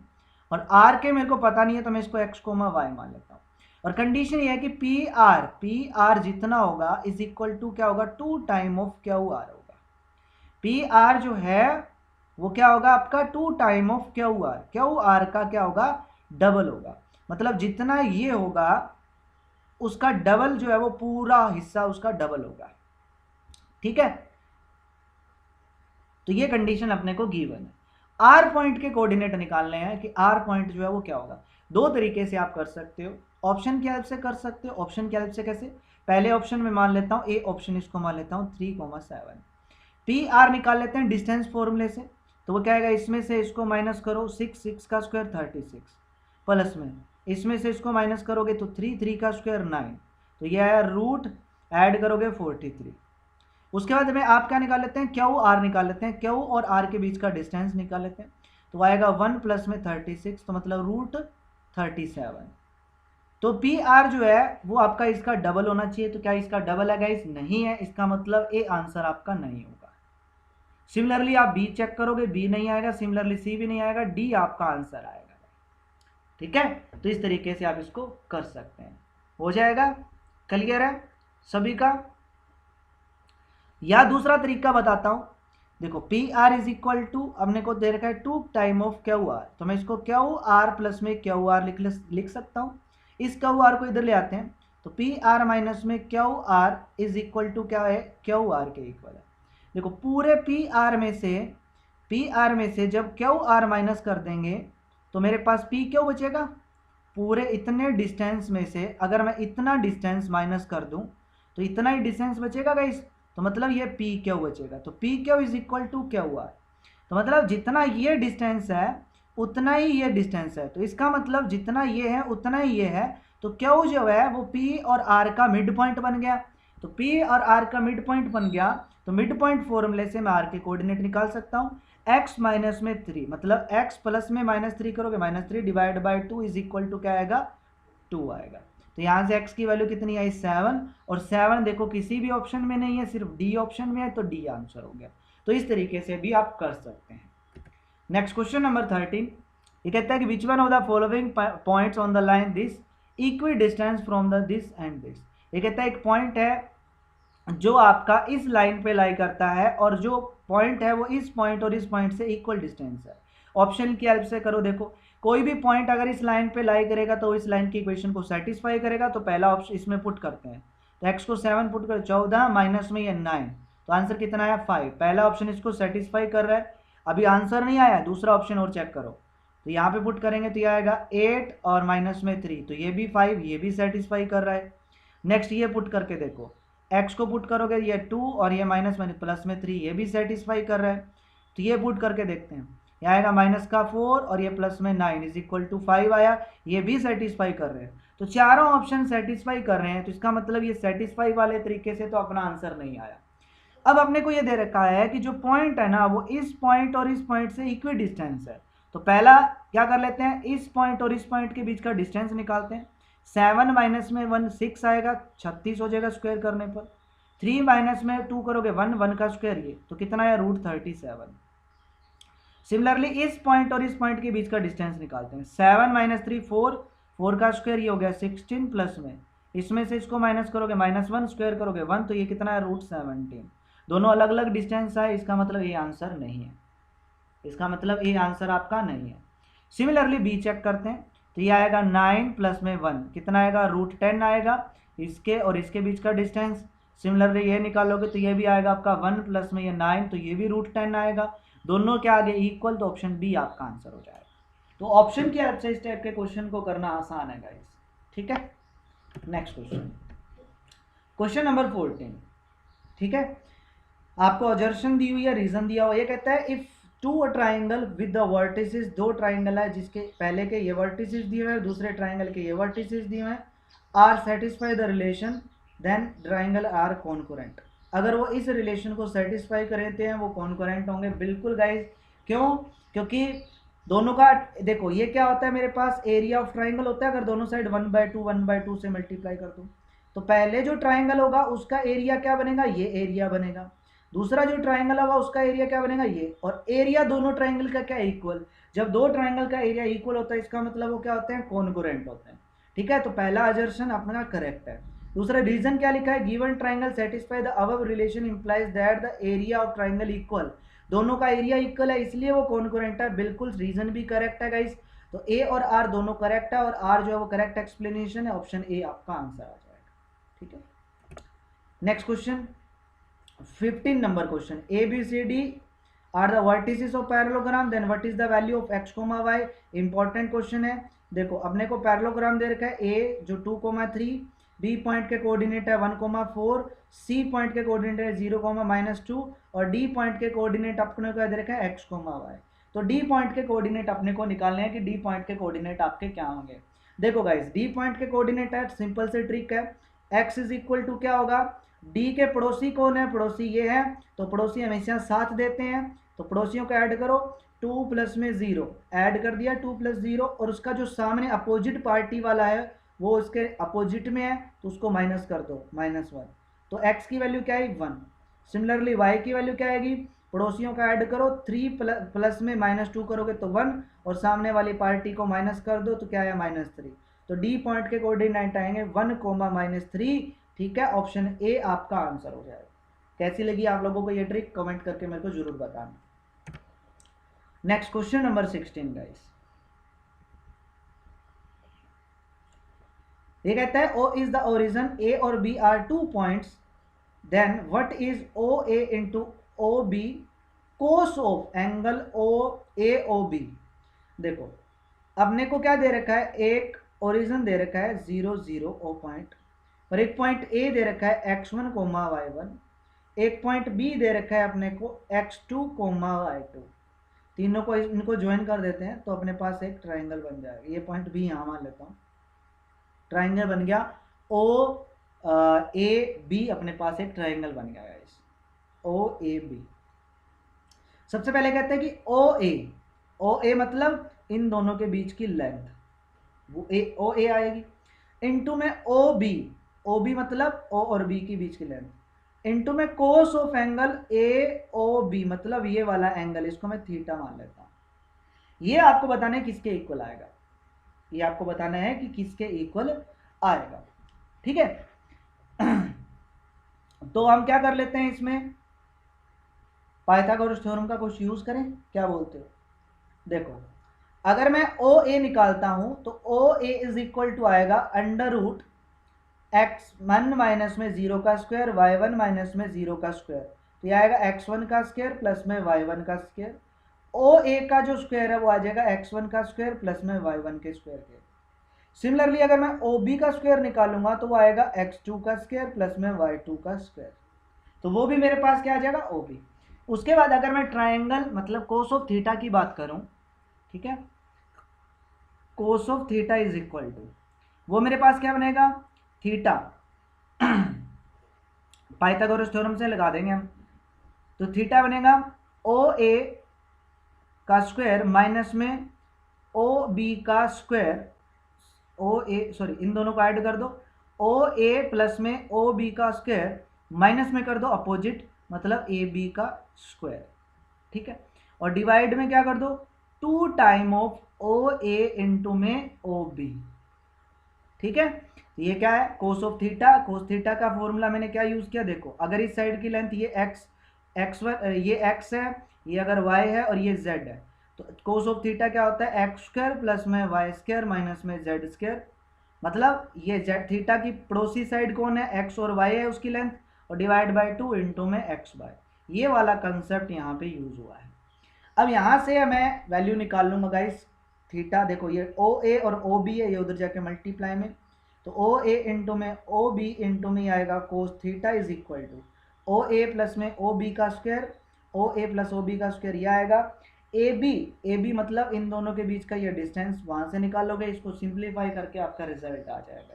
और R के मेरे को पता नहीं है तो मैं इसको x, y मान लेता हूँ। और कंडीशन ये है कि PR जितना होगा इज इक्वल टू क्या होगा, 2 टाइम ऑफ QR होगा। PR जो है वो क्या होगा आपका 2 टाइम ऑफ QR का क्या होगा, डबल होगा, मतलब जितना ये होगा उसका डबल जो है वो पूरा हिस्सा उसका डबल होगा। ठीक है, तो ये कंडीशन अपने को गिवन है। आर पॉइंट के कोऑर्डिनेट निकालने हैं कि आर पॉइंट जो है वो क्या होगा। दो तरीके से आप कर सकते हो, ऑप्शन की हेल्प से कर सकते हो। ऑप्शन की हेल्प से कैसे, पहले ऑप्शन में मान लेता हूँ ए ऑप्शन, इसको मान लेता हूँ 3,7। पी आर निकाल लेते हैं डिस्टेंस फॉर्मूले से, तो वो क्या आएगा, इसमें से इसको माइनस करो 6, 6 का स्क्वायर 36, प्लस में इसमें से इसको माइनस करोगे तो 3, 3 का स्क्वायर 9, तो ये आया रूट, ऐड करोगे 43। उसके बाद में आप क्या निकाल लेते हैं, क्यू आर निकाल लेते हैं, क्यू और आर के बीच का डिस्टेंस निकाल लेते हैं, तो आएगा 1 प्लस में 36, तो मतलब रूट 37। तो पी आर जो है वो आपका इसका डबल होना चाहिए, तो क्या इसका डबल है गाइस, नहीं है, इसका मतलब ए आंसर आपका नहीं होगा। सिमिलरली आप बी चेक करोगे, बी नहीं आएगा, सिमिलरली सी भी नहीं आएगा, डी आपका आंसर आएगा। ठीक है, तो इस तरीके से आप इसको कर सकते हैं, हो जाएगा, क्लियर है सभी का। या दूसरा तरीका बताता हूं, देखो P R is equal to, हमने को दे रखा है 2 टाइम ऑफ क्यू आर, तो मैं इसको क्यू आर प्लस में क्यू आर लिख सकता हूं। इस क्यू आर को इधर ले आते हैं, तो पी आर माइनस में Q R is equal to क्या है, क्यू आर के इक्वल है। देखो पूरे पी आर में से जब क्यू आर माइनस कर देंगे तो मेरे पास पी क्यू बचेगा। पूरे इतने डिस्टेंस में से अगर मैं इतना डिस्टेंस माइनस कर दूं तो इतना ही डिस्टेंस बचेगा गाइस, तो मतलब ये पी क्यू बचेगा, तो P Q is equal to Q R, तो मतलब जितना ये डिस्टेंस है उतना ही ये डिस्टेंस है, तो इसका मतलब जितना ये है उतना ही ये है, तो क्यू जो है वो पी और आर का मिड पॉइंट बन गया। तो पी और आर का मिड पॉइंट बन गया, तो मिड पॉइंट फॉर्मूले से मैं आर के कोऑर्डिनेट निकाल सकता हूँ। x माइनस में 3, मतलब x प्लस में -3 करोगे, -3 divide by 2 is equal to क्या आएगा, 2 आएगा। तो यहाँ से x की वैल्यू कितनी आई, 7, और 7 देखो किसी भी ऑप्शन में नहीं है, सिर्फ डी ऑप्शन में है, तो डी आंसर हो गया। तो इस तरीके से भी आप कर सकते हैं। नेक्स्ट क्वेश्चन नंबर 13, ये कहता है कि विच one of the following points on the line this equi distance from the this and this. ये कहता है एक पॉइंट है जो आपका इस लाइन पे लाई करता है और जो पॉइंट है वो इस पॉइंट और इस पॉइंट से इक्वल डिस्टेंस है। ऑप्शन की हेल्प से करो, देखो कोई भी पॉइंट अगर इस लाइन पे लाई करेगा तो इस लाइन की इक्वेशन को सेटिस्फाई करेगा, तो पहला ऑप्शन इसमें पुट करते हैं, तो x को 7 पुट कर 14 माइनस में ये 9, तो आंसर कितना है 5। पहला ऑप्शन इसको सेटिस्फाई कर रहा है, अभी आंसर नहीं आया, दूसरा ऑप्शन और चेक करो, तो यहाँ पे पुट करेंगे तो ये आएगा 8 और माइनस में 3, तो ये भी 5, ये भी सेटिस्फाई कर रहा है। नेक्स्ट ये पुट करके देखो, x को पुट करोगे ये 2 और ये माइनस में प्लस में 3, ये भी सेटिस्फाई कर रहा है। तो ये पुट करके देखते हैं, ये आएगा माइनस का 4 और ये प्लस में 9 इज इक्वल टू 5 आया, ये भी सेटिस्फाई कर रहे हैं। तो चारों ऑप्शन सेटिस्फाई कर रहे हैं, तो इसका मतलब ये सेटिस्फाई वाले तरीके से तो अपना आंसर नहीं आया। अब अपने को ये दे रखा है कि जो पॉइंट है ना वो इस पॉइंट और इस पॉइंट से इक्वी डिस्टेंस है, तो पहला क्या कर लेते हैं, इस पॉइंट और इस पॉइंट के बीच का डिस्टेंस निकालते हैं। 7 माइनस में 1 6 आएगा, 36 हो जाएगा स्क्वायर करने पर। 3 माइनस में 2 करोगे 1, 1 का स्क्वायर ये, तो कितना है रूट 37। सिमिलरली इस पॉइंट और इस पॉइंट के बीच का डिस्टेंस निकालते हैं। 7 माइनस 3 4, 4 का स्क्वायर ये हो गया 16, प्लस में इसमें से इसको माइनस करोगे -1 स्क्वायर करोगे 1, तो ये कितना है रूट 17। दोनों अलग अलग डिस्टेंस है, इसका मतलब ये आंसर नहीं है, इसका मतलब ये आंसर आपका नहीं है। सिमिलरली बी चेक करते हैं, तो ये आएगा 9 प्लस में 1 कितना आएगा रूट 10 आएगा, इसके और इसके बीच का डिस्टेंस। सिमिलरली ये निकालोगे तो ये भी आएगा आपका 1 प्लस में ये 9, तो ये भी रूट 10 आएगा, दोनों के आगे इक्वल, तो ऑप्शन बी आपका आंसर हो जाएगा। तो ऑप्शन की हेल्प से इस टाइप के क्वेश्चन को करना आसान है गाइस, ठीक है। नेक्स्ट क्वेश्चन, क्वेश्चन नंबर 14, ठीक है। आपको अजर्शन दी हुई है, रीजन दिया हुआ, ये कहता है if two triangle with the vertices, दो ट्राइंगल है जिसके पहले के ये वर्टिसेस दिए हुए हैं, दूसरे ट्राइंगल के ये वर्टिसेस दिए हुए हैं, are satisfy the relation then triangle are concurrent. अगर वो इस रिलेशन को सेटिस्फाई करते हैं वो कॉन्करेंट होंगे, बिल्कुल गाइस। क्यों, क्योंकि दोनों का देखो ये क्या होता है, मेरे पास एरिया ऑफ ट्राइंगल होता है, अगर दोनों साइड 1/2 से मल्टीप्लाई कर दूं तो पहले जो ट्राइंगल होगा उसका एरिया क्या बनेगा, ये एरिया बनेगा। दूसरा जो ट्राइंगल होगा उसका एरिया क्या बनेगा, ये, और एरिया दोनों ट्राइंगल का क्या इक्वल। जब दो ट्राइंगल का एरिया इक्वल होता है इसका मतलब वो क्या होते हैं, कॉन्करेंट होते हैं, ठीक है। तो पहला अजर्शन अपना करेक्ट है। दूसरा रीजन क्या लिखा है, given triangle satisfy the above relation implies that the area of triangle equal, दोनों का एरिया इक्वल है इसलिए वो कॉन्करेंट है, बिल्कुल रीजन भी करेक्ट है गाइस। तो ए और आर दोनों करेक्ट है, और आर जो है वो करेक्ट एक्सप्लेनेशन है, ऑप्शन ए आपका आंसर आ जाएगा। ठीक है, next question 15 number question, A B C D are the vertices of parallelogram, then what is the value of X comma Y. Important question है। देखो अपने को पैरेललोग्राम दे रखा है, ए जो 2,3, बी पॉइंट के कोऑर्डिनेट है 1,4, सी पॉइंट के कोऑर्डिनेट है 0,-2 और डी पॉइंट के कोऑर्डिनेट अपने को दे रखा है एक्स कोमा वाई। तो डी पॉइंट के कोऑर्डिनेट अपने को निकालने हैं कि डी पॉइंट के कोऑर्डिनेट आपके क्या होंगे। देखो गाइस, डी पॉइंट के कोऑर्डिनेट है, सिंपल से ट्रिक है, एक्स इज इक्वल टू क्या होगा, डी के पड़ोसी कौन है, पड़ोसी ये है, तो पड़ोसी हमेशा साथ देते हैं, तो पड़ोसियों को ऐड करो, 2 प्लस में 0 ऐड कर दिया, 2 प्लस 0, और उसका जो सामने अपोजिट पार्टी वाला है वो उसके अपोजिट में है, तो उसको माइनस कर दो, -1, तो x की वैल्यू क्या है 1। सिमिलरली y की वैल्यू क्या आएगी, पड़ोसियों का ऐड करो, 3 प्लस में -2 करोगे तो 1, और सामने वाली पार्टी को माइनस कर दो तो क्या है -3, तो डी पॉइंट के कोऑर्डिनेट आएंगे 1,-3। ठीक है, ऑप्शन ए आपका आंसर हो जाएगा। कैसी लगी आप लोगों को ये ट्रिक, कमेंट करके मेरे को जरूर बताना। नेक्स्ट क्वेश्चन नंबर 16 गाइस, ये कहता है O is the origin, A और B are 2 points, then what is OA into OB cos of angle OAOB। देखो अपने को क्या दे रखा है, एक ओरिजन दे रखा है 0, 0 O पॉइंट, और एक पॉइंट A दे रखा है x1, y1, एक पॉइंट B दे रखा है अपने को x2, y2। तीनों को इनको ज्वाइन कर देते हैं तो अपने पास एक ट्राइंगल बन जाएगा। ये पॉइंट B यहाँ मान लेता हूँ, ट्राइंगल बन गया OAB, अपने पास एक ट्राइंगल बन गया है OAB। सबसे पहले कहते हैं कि OA मतलब इन दोनों के बीच की लेंथ, वो OA आएगी, इनटू में OB मतलब O और B के बीच की लेंथ, इनटू में कोस ऑफ एंगल AOB मतलब ये वाला एंगल, इसको मैं थीटा मान लेता हूं। ये आपको बताना है किसके इक्वल आएगा, ये आपको बताना है कि किसके इक्वल आएगा। ठीक है, तो हम क्या कर लेते हैं, इसमें पाइथागोरस थ्योरम का कुछ यूज करें, क्या बोलते हो। देखो अगर मैं OA निकालता हूं तो OA इज इक्वल टू आएगा √ x1 माइनस में 0 का स्क्वायर, y1 माइनस में 0 का स्क्वायर, तो ये आएगा x1 का स्क्वायर प्लस में y1 का स्क्वायर। OA का जो स्क्वायर है वो आ जाएगा x1 का स्क्वायर प्लस में y1 के स्क्वायर के। सिमिलरली अगर मैं OB का स्क्वायर निकालूंगा तो वो आएगा x2 का स्क्वायर प्लस में y2 का स्क्वायर, तो वो भी मेरे पास क्या आ जाएगा OB। उसके बाद अगर मैं ट्राइंगल मतलब कोस ऑफ थीटा की बात करूं, ठीक है, cos of theta is equal to, वो मेरे पास क्या बनेगा, थीटा पाइथागोरस थ्योरम से लगा देंगे हम, तो थीटा बनेगा OA का स्क्वायर माइनस में OB का स्क्वायर, इन दोनों को ऐड कर दो, OA प्लस में OB का स्क्वायर माइनस में कर दो अपोजिट मतलब AB का स्क्वायर। ठीक है, और डिवाइड में क्या कर दो, 2 टाइम ऑफ OA इंटू में OB। ठीक है, ये क्या है, cos of theta. Cos theta का फॉर्मूला मैंने क्या यूज किया, देखो अगर इस साइड की लेंथ ये ये x है, ये अगर y है और ये z है, तो कोस ऑफ थीटा क्या होता है, x स्क्वायर प्लस में y स्क्वायर माइनस में z स्क्वायर, मतलब ये z थीटा की पड़ोसी साइड कौन है, x और y है उसकी लेंथ, और डिवाइड बाय 2 इंटू में x बाय, ये वाला कंसेप्ट यहाँ पे यूज हुआ है। अब यहाँ से मैं वैल्यू निकाल लूंगा गाइस, थीटा देखो ये OA और OB है, ये उधर जाके मल्टीप्लाई में, तो OA इंटू में OB इंटू में आएगा cos theta is equal to OA plus में OB का स्क्वायर, OA प्लस OB का स्क्वायर, यह आएगा AB मतलब इन दोनों के बीच का ये डिस्टेंस, वहां से निकालोगे, इसको सिंप्लीफाई करके आपका रिजल्ट आ जाएगा।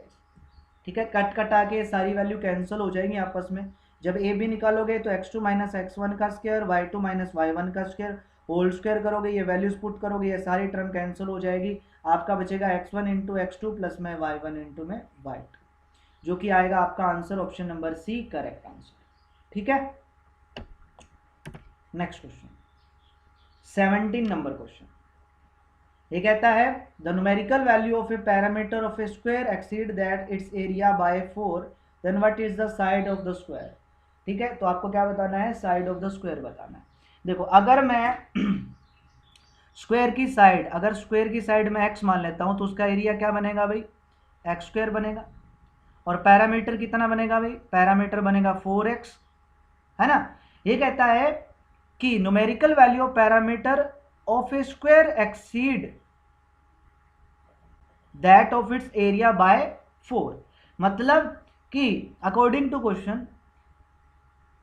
ठीक है, कट कटा के सारी वैल्यू कैंसिल हो जाएंगी आपस में। जब AB निकालोगे तो x2 माइनस x1 का स्क्वायर, y2 माइनस y1 का स्क्वायर, होल स्क्वायर करोगे, ये वैल्यूज पुट करोगे, ये सारी टर्म कैंसिल हो जाएगी, आपका बचेगा x1 इंटू x2 प्लस में y1 इंटू में y2, जो कि आएगा आपका answer option number C correct answer. ठीक है, नेक्स्ट क्वेश्चन 17 नंबर क्वेश्चन, ये कहता है the numerical value of a parameter of a square exceed that its area by 4, then what is the side of the square. ठीक है, तो आपको क्या बताना है, साइड ऑफ द स्क्वायर बताना है। देखो अगर मैं स्क्वायर की साइड, अगर स्क्वायर की साइड में x मान लेता हूं तो उसका एरिया क्या बनेगा भाई, एक्स स्क्वायर बनेगा। और पैरामीटर कितना बनेगा भाई, पैरामीटर बनेगा 4x, है ना। ये कहता है कि numerical value of parameter of a square exceed that of its area by 4। मतलब कि अकॉर्डिंग टू क्वेश्चन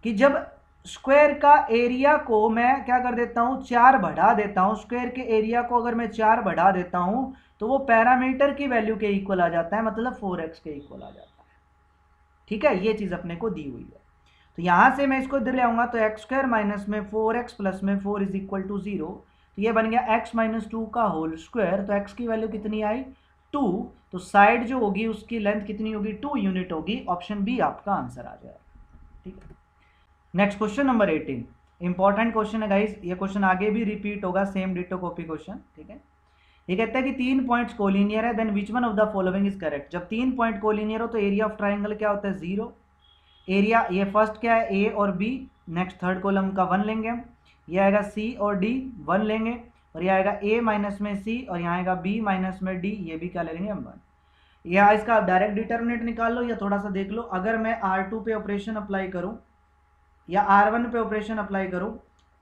कि जब स्क्वायर का एरिया को मैं क्या कर देता हूं, 4 बढ़ा देता हूं, स्क्वायर के एरिया को अगर मैं 4 बढ़ा देता हूं तो वो पैरामीटर की वैल्यू के इक्वल आ जाता है, मतलब 4x के इक्वल आ जाता है। ठीक है, ये चीज अपने को दी हुई है। तो यहां से मैं इसको इधर ले आऊंगा तो एक्स स्क्वायर माइनस में 4x प्लस में 4 इज इक्वल टू 0। तो ये बन गया x माइनस 2 का होल स्क्वायर। तो x की वैल्यू कितनी आई, 2। तो साइड जो होगी उसकी लेंथ कितनी होगी, 2 यूनिट होगी। ऑप्शन बी आपका आंसर आ जाएगा। ठीक है, next question number 18, important question है गाइस। ये क्वेश्चन आगे भी रिपीट होगा, सेम डिटो कॉपी क्वेश्चन। ठीक है, ये कहता है कि 3 पॉइंट्स कोलिनियर है, then which one of the following is correct. जब 3 पॉइंट कोलिनियर हो तो एरिया ऑफ ट्राइंगल क्या होता है, 0। एरिया ये फर्स्ट क्या है, ए और बी। नेक्स्ट थर्ड कॉलम का 1 लेंगे हम। ये आएगा सी और डी, 1 लेंगे। और ये आएगा ए माइनस में सी, और यहाँ आएगा बी माइनस में डी, ये भी क्या ले लेंगे हम 1। या इसका डायरेक्ट डिटर्मिनेंट निकाल लो या थोड़ा सा देख लो। अगर मैं R2 पे ऑपरेशन अप्लाई करूं या R1 पे ऑपरेशन अप्लाई करूं,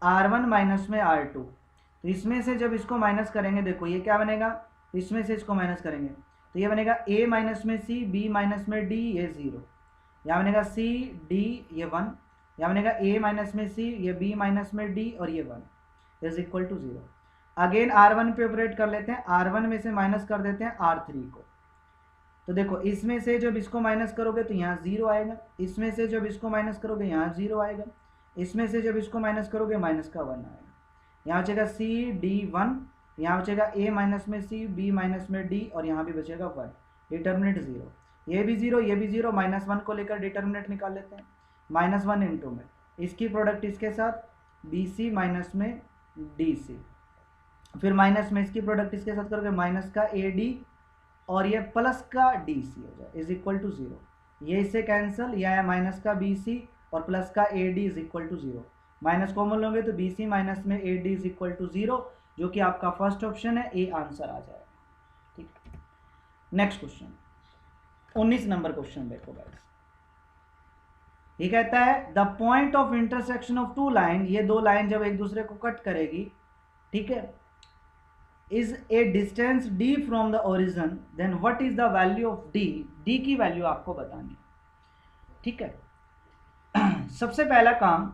R1 माइनस में R2, तो इसमें से जब इसको माइनस करेंगे, देखो ये क्या बनेगा, इसमें से इसको माइनस करेंगे तो ये बनेगा a माइनस में c, b माइनस में d, ये 0। यहाँ बनेगा c d, ये 1। यहाँ बनेगा a माइनस में c, ये b माइनस में d, और ये 1 is equal to 0। Again R1 पे ऑपरेट कर लेते हैं, R1 में से माइनस कर देते हैं R3 को। तो देखो इसमें से जब इसको माइनस करोगे तो यहाँ 0 आएगा, इसमें से जब इसको माइनस करोगे यहाँ 0 आएगा, इसमें से जब इसको माइनस करोगे माइनस का 1 आएगा। यहाँ बचेगा c d 1, यहाँ बचेगा a माइनस में c, b माइनस में d, और यहाँ भी बचेगा 1। डिटर्मिनेंट 0, ये भी 0, ये भी 0, माइनस 1 को लेकर डिटर्मिनेंट निकाल लेते हैं। माइनस 1 इंटू में इसकी प्रोडक्ट इसके साथ bc माइनस में dc, फिर माइनस में इसकी प्रोडक्ट इसके साथ करोगे माइनस का ad, और ये प्लस का dc हो जाए इज इक्वल टू 0। ये इससे कैंसिल, यह है माइनस का bc और प्लस का ad is equal to 0। Minus common लोगे तो bc माइनस में ad इज इक्वल टू 0, जो कि आपका फर्स्ट ऑप्शन है, ए आंसर आ जाएगा। ठीक, नेक्स्ट क्वेश्चन 19 नंबर क्वेश्चन देखो गाइस। ये कहता है the point of intersection of two line, ये दो लाइन जब एक दूसरे को कट करेगी, ठीक है, is a distance d from the origin, then what is the value of d। d की वैल्यू आपको बतानी। ठीक है, सबसे पहला काम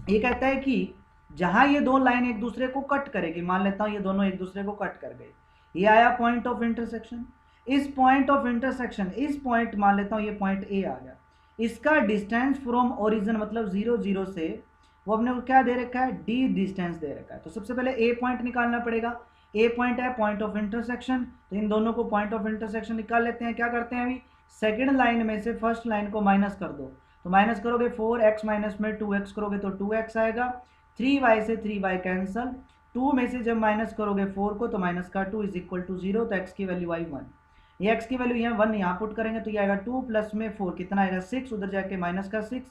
ये कहता है कि जहां ये दो लाइन एक दूसरे को कट करेगी, मान लेता हूं ये दोनों एक दूसरे को कट कर गए, ये आया पॉइंट ऑफ इंटरसेक्शन। इस पॉइंट ऑफ इंटरसेक्शन, इस पॉइंट मान लेता हूं ये पॉइंट ए आ गया, इसका डिस्टेंस फ्रॉम ओरिजिन मतलब 0 0 से वो अपने को क्या दे रखा है, d डिस्टेंस दे रखा है। तो सबसे पहले ए पॉइंट निकालना पड़ेगा। ए पॉइंट है पॉइंट ऑफ इंटरसेक्शन, तो इन दोनों को पॉइंट ऑफ इंटरसेक्शन निकाल लेते हैं। क्या करते हैं, अभी सेकेंड लाइन में से फर्स्ट लाइन को माइनस कर दो, तो माइनस करोगे 4x माइनस में 2x करोगे तो 2x आएगा। 3y से 3y कैंसल, 2 में से जब माइनस करोगे 4 को तो माइनस का 2 इज इक्वल टू 0, तो x की वैल्यू आई 1। ये x की वैल्यू यहाँ 1 यहाँ पुट करेंगे तो ये आएगा 2 प्लस में 4 कितना आएगा 6, उधर जाके माइनस का 6,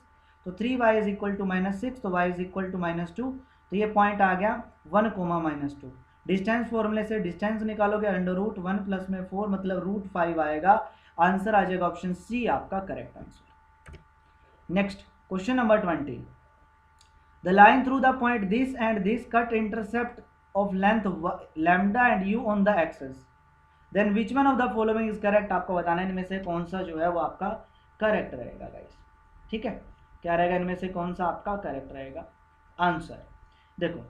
तो 3y is equal to minus 6, तो y is equal to minus 2। तो ये पॉइंट आ गया 1 कोमा माइनस 2। डिस्टेंस फॉर्मूले से डिस्टेंस निकालोगे अंडर रूट 1 प्लस में 4 मतलब रूट 5 आएगा। आंसर आ जाएगा ऑप्शन सी आपका correct answer. Next question number 20, the line through the point this and this cut intercept of length lambda and mu on the axis, then which one of the following is correct. आपको बताना है इनमें से कौन सा जो है वो आपका करेक्ट रहेगा गाइस। ठीक है, क्या रहेगा इनमें से कौन सा आपका करेक्ट रहेगा आंसर। देखो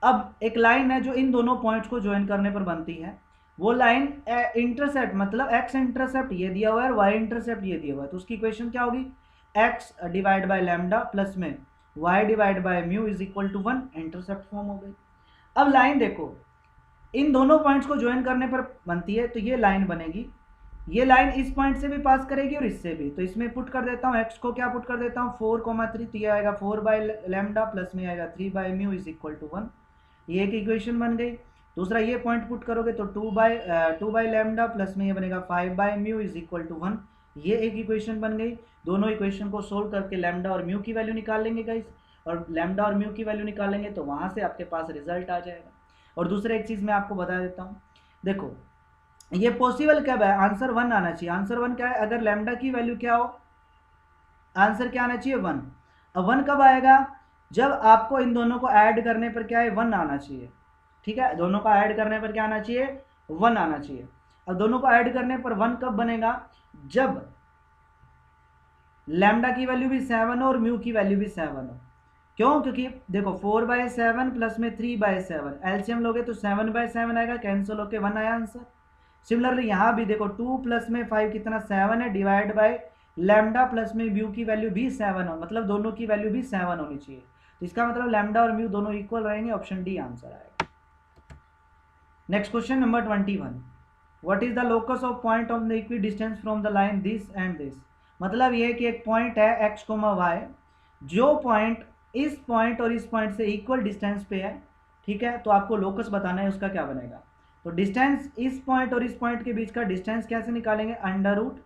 अब एक लाइन है जो इन दोनों पॉइंट्स को ज्वाइन करने पर बनती है, वो लाइन इंटरसेप्ट मतलब एक्स इंटरसेप्ट ये दिया हुआ है, वाई इंटरसेप्ट ये दिया हुआ है, तो उसकी इक्वेशन क्या होगी, X divide by lambda plus में Y divide by mu is equal to 1, intercept form हो गई। अब लाइन देखो इन दोनों पॉइंट्स को ज्वाइन करने पर बनती है, तो ये लाइन बनेगी, ये लाइन इस पॉइंट से भी पास करेगी और इससे भी, तो इसमें पुट कर देता हूँ एक्स को, क्या पुट कर देता हूँ 4,3, तो ये आएगा 4 बाय लैम्डा प्लस में आएगा 3 by mu is equal to 1, ये एक इक्वेशन बन गई। दूसरा ये पॉइंट पुट करोगे तो 2 बाय लैम्डा प्लस में ये बनेगा 5 by mu is equal to 1, ये एक इक्वेशन बन गई। दोनों इक्वेशन को सोल्व करके लैम्डा और म्यू की वैल्यू निकाल लेंगे गाइस, और लैम्डा और म्यू की वैल्यू निकालेंगे तो वहाँ से आपके पास रिजल्ट आ जाएगा। और दूसरा एक चीज़ मैं आपको बता देता हूँ, देखो ये पॉसिबल कब है, आंसर 1 आना चाहिए। आंसर 1 क्या है, अगर लैम्डा की वैल्यू क्या हो, आंसर क्या आना चाहिए 1। अब 1 कब आएगा, जब आपको इन दोनों को ऐड करने पर क्या है 1 आना चाहिए, ठीक है, दोनों का ऐड करने पर क्या आना चाहिए 1 आना चाहिए। अब दोनों को ऐड करने पर 1 कब बनेगा, जब लैम्डा की वैल्यू भी 7 हो और म्यू की वैल्यू भी 7 हो। क्यों, क्योंकि देखो 4/7 प्लस में 3/7 एलसीएम लोगे तो 7/7 आएगा, कैंसिल होके 1 आया आंसर। सिमिलरली यहाँ भी देखो 2 प्लस में 5 कितना 7 है, डिवाइड बाय लैम्डा प्लस में म्यू की वैल्यू भी 7 हो, मतलब दोनों की वैल्यू भी 7 होनी चाहिए। तो इसका मतलब लैम्डा और म्यू दोनों इक्वल रहेंगे, ऑप्शन डी आंसर आएगा। Next question number 21, what is the locus of point of the equi distance from the line this and this. मतलब ये कि एक पॉइंट है x, y, जो पॉइंट इस पॉइंट और इस पॉइंट से इक्वल डिस्टेंस पे है, ठीक है, तो आपको लोकस बताना है उसका क्या बनेगा। तो डिस्टेंस इस पॉइंट और इस पॉइंट के बीच का डिस्टेंस कैसे निकालेंगे, अंडर रूट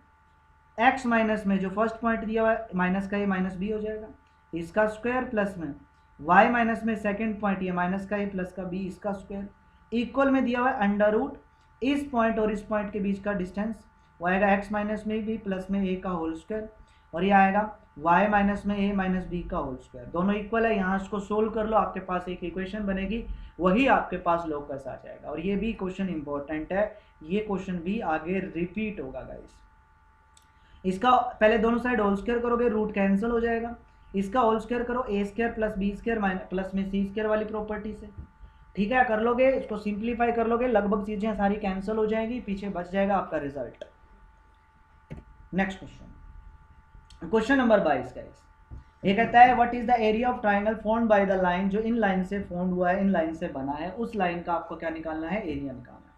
एक्स माइनस में जो फर्स्ट पॉइंट दिया हुआ है माइनस का ये माइनस बी हो जाएगा, इसका स्क्वायर प्लस में y माइनस में सेकेंड पॉइंट ये माइनस का ए प्लस का बी इसका स्क्वायर, इक्वल में दिया हुआ है अंडर रूट इस पॉइंट और इस पॉइंट के बीच का डिस्टेंस, वो आएगा एक्स माइनस में बी प्लस में ए का होल स्क्वायर, और ये आएगा y माइनस में ए माइनस बी का होल स्क्वायर, दोनों इक्वल है। यहाँ इसको सोल्व कर लो, आपके पास एक इक्वेशन बनेगी, वही आपके पास लोकस आ जाएगा। और ये भी क्वेश्चन इंपॉर्टेंट है, ये क्वेश्चन भी आगे रिपीट होगा गाइस। इसका पहले दोनों साइड होल स्क्वायर करोगे, रूट कैंसिल हो जाएगा, इसका होल स्क्वायर करो A square plus B square plus में सी स्क्वायर वाली प्रॉपर्टी से, ठीक है, कर लोगे, इसको सिंप्लीफाई कर लोगे, लगभग चीजें सारी कैंसिल हो जाएंगी, पीछे बच जाएगा आपका result. Next question, question number 22 guys, ये कहता है what is the area of triangle formed by the line, जो इन लाइन से फॉर्म्ड हुआ है, इन लाइन से बना है, उस लाइन का आपको क्या निकालना है, एरिया निकालना है।